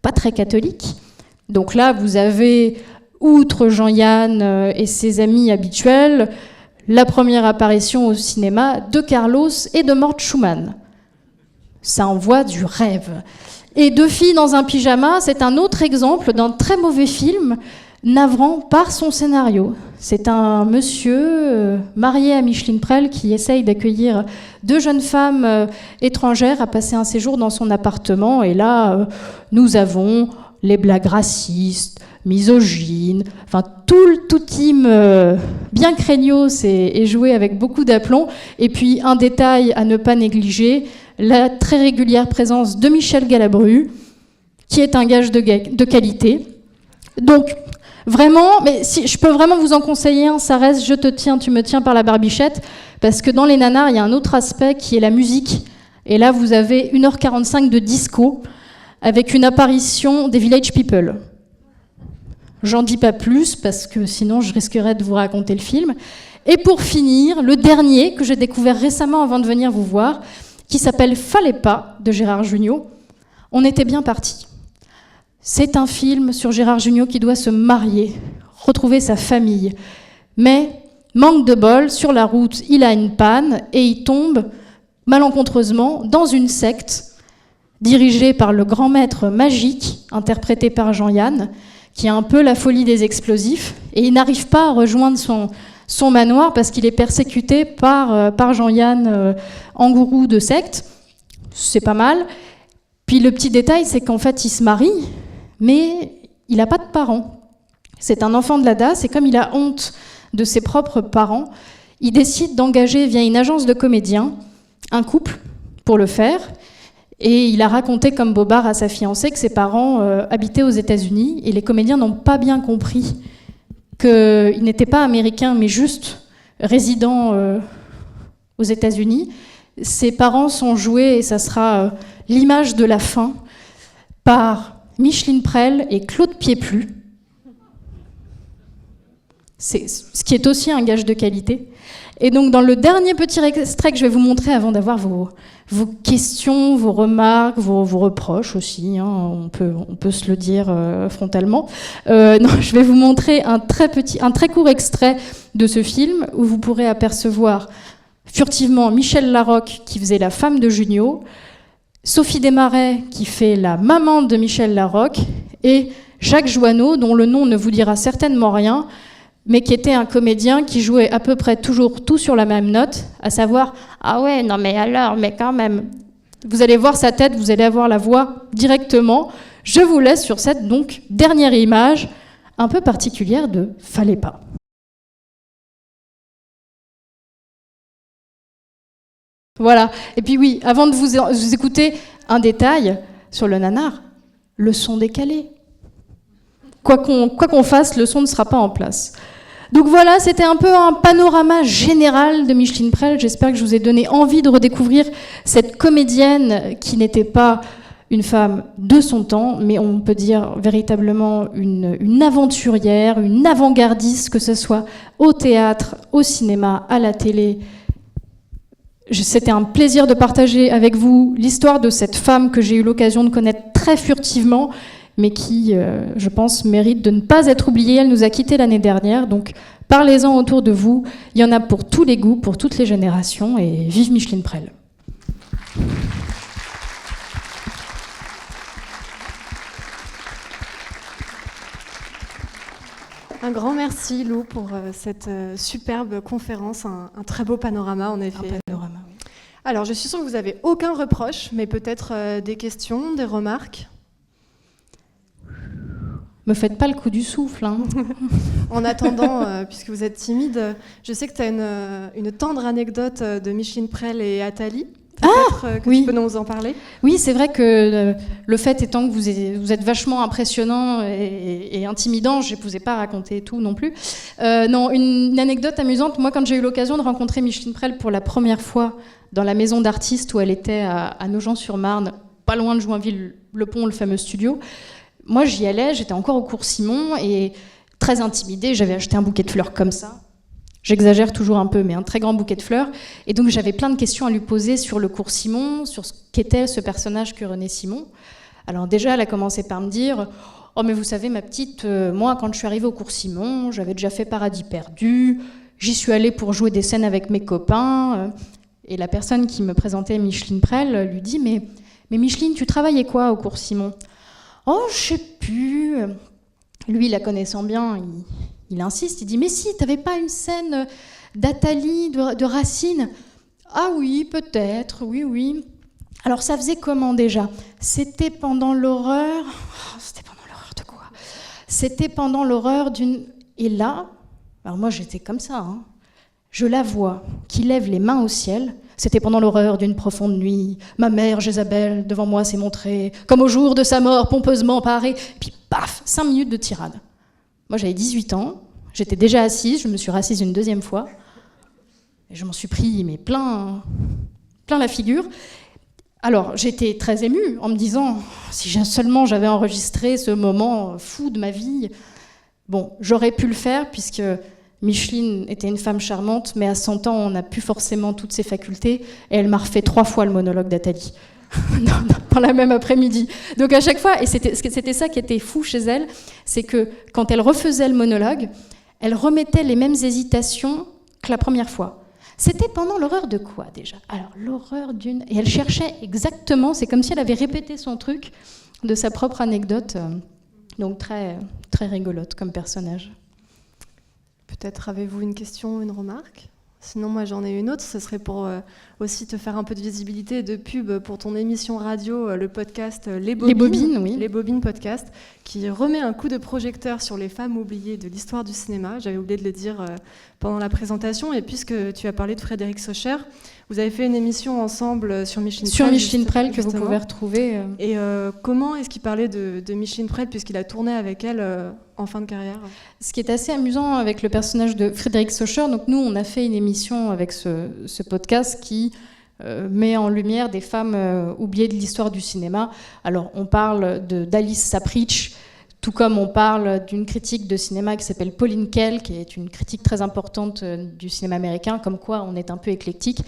Speaker 2: pas très catholique. Donc là, vous avez, outre Jean-Yann et ses amis habituels, la première apparition au cinéma de Carlos et de Mort Schumann. Ça envoie du rêve. Et Deux filles dans un pyjama, c'est un autre exemple d'un très mauvais film, navrant par son scénario. C'est un monsieur marié à Micheline Prel qui essaye d'accueillir 2 jeunes femmes étrangères à passer un séjour dans son appartement. Et là, nous avons les blagues racistes, misogynes, enfin tout team bien craignos et joué avec beaucoup d'aplomb. Et puis un détail à ne pas négliger, la très régulière présence de Michel Galabru, qui est un gage de qualité. Donc, vraiment, mais si je peux vraiment vous en conseiller un, ça reste « Je te tiens, tu me tiens par la barbichette », parce que dans les nanars, il y a un autre aspect qui est la musique. Et là, vous avez 1h45 de disco, avec une apparition des Village People. J'en dis pas plus, parce que sinon je risquerais de vous raconter le film. Et pour finir, le dernier que j'ai découvert récemment avant de venir vous voir, qui s'appelle Fallait pas, de Gérard Jugnot. On était bien partis. C'est un film sur Gérard Jugnot qui doit se marier, retrouver sa famille. Mais, manque de bol, sur la route, il a une panne et il tombe malencontreusement dans une secte dirigée par le grand maître magique, interprété par Jean-Yann, qui a un peu la folie des explosifs, et il n'arrive pas à rejoindre son manoir parce qu'il est persécuté par Jean-Yann, en gourou de secte. C'est pas mal. Puis le petit détail, c'est qu'en fait, il se marie, mais il n'a pas de parents. C'est un enfant de la DAS, et comme il a honte de ses propres parents, il décide d'engager via une agence de comédiens un couple pour le faire. Et il a raconté comme bobard à sa fiancée que ses parents habitaient aux États-Unis, et les comédiens n'ont pas bien compris qu'il n'était pas américain, mais juste résident aux États-Unis. Ses parents sont joués, et ça sera l'image de la fin, par Micheline Prel et Claude Pieplu. C'est ce qui est aussi un gage de qualité. Et donc, dans le dernier petit extrait que je vais vous montrer, avant d'avoir vos questions, vos remarques, vos reproches aussi, hein, on peut se le dire frontalement. Non, je vais vous montrer un très court extrait de ce film où vous pourrez apercevoir furtivement Michel Larocque qui faisait la femme de Jugnot, Sophie Desmarais qui fait la maman de Michel Larocque, et Jacques Joanneau, dont le nom ne vous dira certainement rien, mais qui était un comédien qui jouait à peu près toujours tout sur la même note, à savoir « Ah ouais, non mais alors, mais quand même ». Vous allez voir sa tête, vous allez avoir la voix directement. Je vous laisse sur cette donc dernière image un peu particulière de « Fallait pas ». Voilà. Et puis oui, avant de vous écouter, un détail sur le nanar, le son décalé. Quoi qu'on fasse, le son ne sera pas en place. Donc voilà, c'était un peu un panorama général de Micheline Prel. J'espère que je vous ai donné envie de redécouvrir cette comédienne qui n'était pas une femme de son temps, mais on peut dire véritablement une aventurière, une avant-gardiste, que ce soit au théâtre, au cinéma, à la télé. C'était un plaisir de partager avec vous l'histoire de cette femme que j'ai eu l'occasion de connaître très furtivement, mais qui, je pense, mérite de ne pas être oubliée. Elle nous a quittés l'année dernière, donc parlez-en autour de vous. Il y en a pour tous les goûts, pour toutes les générations, et vive Micheline Prel.
Speaker 1: Un grand merci, Lou, pour cette superbe conférence, un très beau panorama, en effet.
Speaker 2: Un panorama, oui.
Speaker 1: Alors, je suis sûre que vous n'avez aucun reproche, mais peut-être des questions, des remarques.
Speaker 2: Me faites pas le coup du souffle. Hein.
Speaker 1: En attendant, puisque vous êtes timide, je sais que tu as une tendre anecdote de Micheline Prel et Athalie. Peut-être que
Speaker 2: oui.
Speaker 1: Tu peux nous en parler ?
Speaker 2: Oui, c'est vrai que le fait étant que vous êtes vachement impressionnant et intimidant, je ne vous ai pas raconté tout non plus. Non, une anecdote amusante. Moi, quand j'ai eu l'occasion de rencontrer Micheline Prel pour la première fois dans la maison d'artistes où elle était à Nogent-sur-Marne, pas loin de Joinville-le-Pont, le fameux studio, moi, j'y allais, j'étais encore au cours Simon et très intimidée, j'avais acheté un bouquet de fleurs comme ça. J'exagère toujours un peu, mais un très grand bouquet de fleurs. Et donc, j'avais plein de questions à lui poser sur le cours Simon, sur ce qu'était ce personnage que René Simon. Alors déjà, elle a commencé par me dire « Oh, mais vous savez, ma petite, moi, quand je suis arrivée au cours Simon, j'avais déjà fait Paradis perdu, j'y suis allée pour jouer des scènes avec mes copains. » Et la personne qui me présentait Micheline Prel lui dit « Mais Micheline, tu travaillais quoi au cours Simon ?»« Oh, je sais plus. » Lui, la connaissant bien, il insiste, il dit « Mais si, t'avais pas une scène d'Athalie, de Racine ?»« Ah oui, peut-être, oui. » Alors, ça faisait comment déjà ? C'était pendant l'horreur... Oh, c'était pendant l'horreur de quoi ? C'était pendant l'horreur d'une... Et là, alors moi j'étais comme ça, hein. Je la vois qui lève les mains au ciel. C'était pendant l'horreur d'une profonde nuit. Ma mère, Jézabel, devant moi s'est montrée, comme au jour de sa mort, pompeusement parée. Puis paf, 5 minutes de tirade. Moi j'avais 18 ans, j'étais déjà assise, je me suis rassise une deuxième fois. Et je m'en suis pris mais plein la figure. Alors j'étais très émue en me disant, si seulement j'avais enregistré ce moment fou de ma vie. Bon, j'aurais pu le faire puisque Micheline était une femme charmante, mais à 100 ans, on n'a plus forcément toutes ses facultés, et elle m'a refait 3 fois le monologue d'Athalie, dans la même après-midi. Donc à chaque fois, et c'était ça qui était fou chez elle, c'est que quand elle refaisait le monologue, elle remettait les mêmes hésitations que la première fois. C'était pendant l'horreur de quoi déjà? Alors l'horreur d'une... Et elle cherchait exactement, c'est comme si elle avait répété son truc de sa propre anecdote, donc très, très rigolote comme personnage.
Speaker 1: Peut-être avez-vous une question, une remarque? Sinon, moi, j'en ai une autre. Ce serait pour aussi te faire un peu de visibilité et de pub pour ton émission radio, le podcast Les Bobines.
Speaker 2: Oui.
Speaker 1: Les Bobines podcast, qui remet un coup de projecteur sur les femmes oubliées de l'histoire du cinéma. J'avais oublié de le dire pendant la présentation. Et puisque tu as parlé de Frédéric Socher, vous avez fait une émission ensemble sur Micheline Prel.
Speaker 2: Sur Micheline Prel, que vous pouvez retrouver.
Speaker 1: Et comment est-ce qu'il parlait de Micheline Prel, puisqu'il a tourné avec elle en fin de carrière?
Speaker 2: Ce qui est assez amusant avec le personnage de Frédéric Socher, donc nous, on a fait une émission avec ce podcast qui met en lumière des femmes oubliées de l'histoire du cinéma. Alors, on parle d'Alice Sapritch, tout comme on parle d'une critique de cinéma qui s'appelle Pauline Kael, qui est une critique très importante du cinéma américain, comme quoi on est un peu éclectique.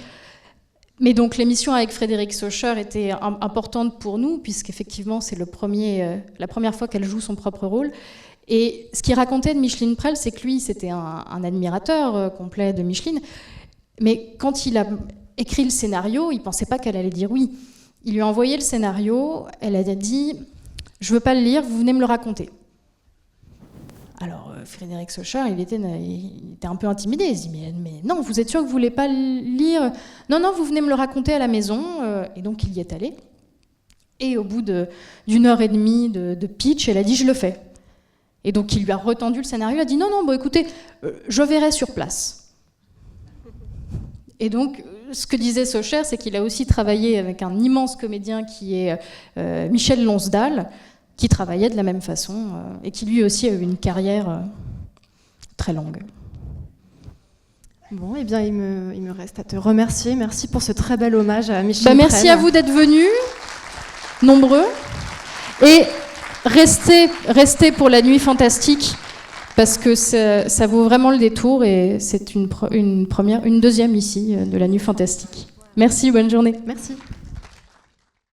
Speaker 2: Mais donc l'émission avec Frédéric Socher était importante pour nous, puisqu'effectivement c'est la première fois qu'elle joue son propre rôle. Et ce qu'il racontait de Micheline Prel, c'est que lui, c'était un admirateur complet de Micheline. Mais quand il a écrit le scénario, il ne pensait pas qu'elle allait dire oui. Il lui a envoyé le scénario, elle a dit « Je ne veux pas le lire, vous venez me le raconter ». Alors Frédéric Socher, il était un peu intimidé. Il se dit mais non, vous êtes sûr que vous ne voulez pas le lire? Non, vous venez me le raconter à la maison. Et donc il y est allé. Et au bout d'une heure et demie de pitch, elle a dit « Je le fais ». Et donc il lui a retendu le scénario, il a dit « Non, écoutez, je verrai sur place ». Et donc ce que disait Socher, c'est qu'il a aussi travaillé avec un immense comédien qui est Michel Lonsdal, qui travaillait de la même façon et qui lui aussi a eu une carrière très longue.
Speaker 1: Bon, eh bien, il me reste à te remercier. Merci pour ce très bel hommage à Micheline Prel.
Speaker 2: Merci à vous d'être venus, nombreux. Et restez pour la nuit fantastique, parce que ça vaut vraiment le détour et c'est une deuxième ici de la nuit fantastique. Merci, bonne journée.
Speaker 1: Merci.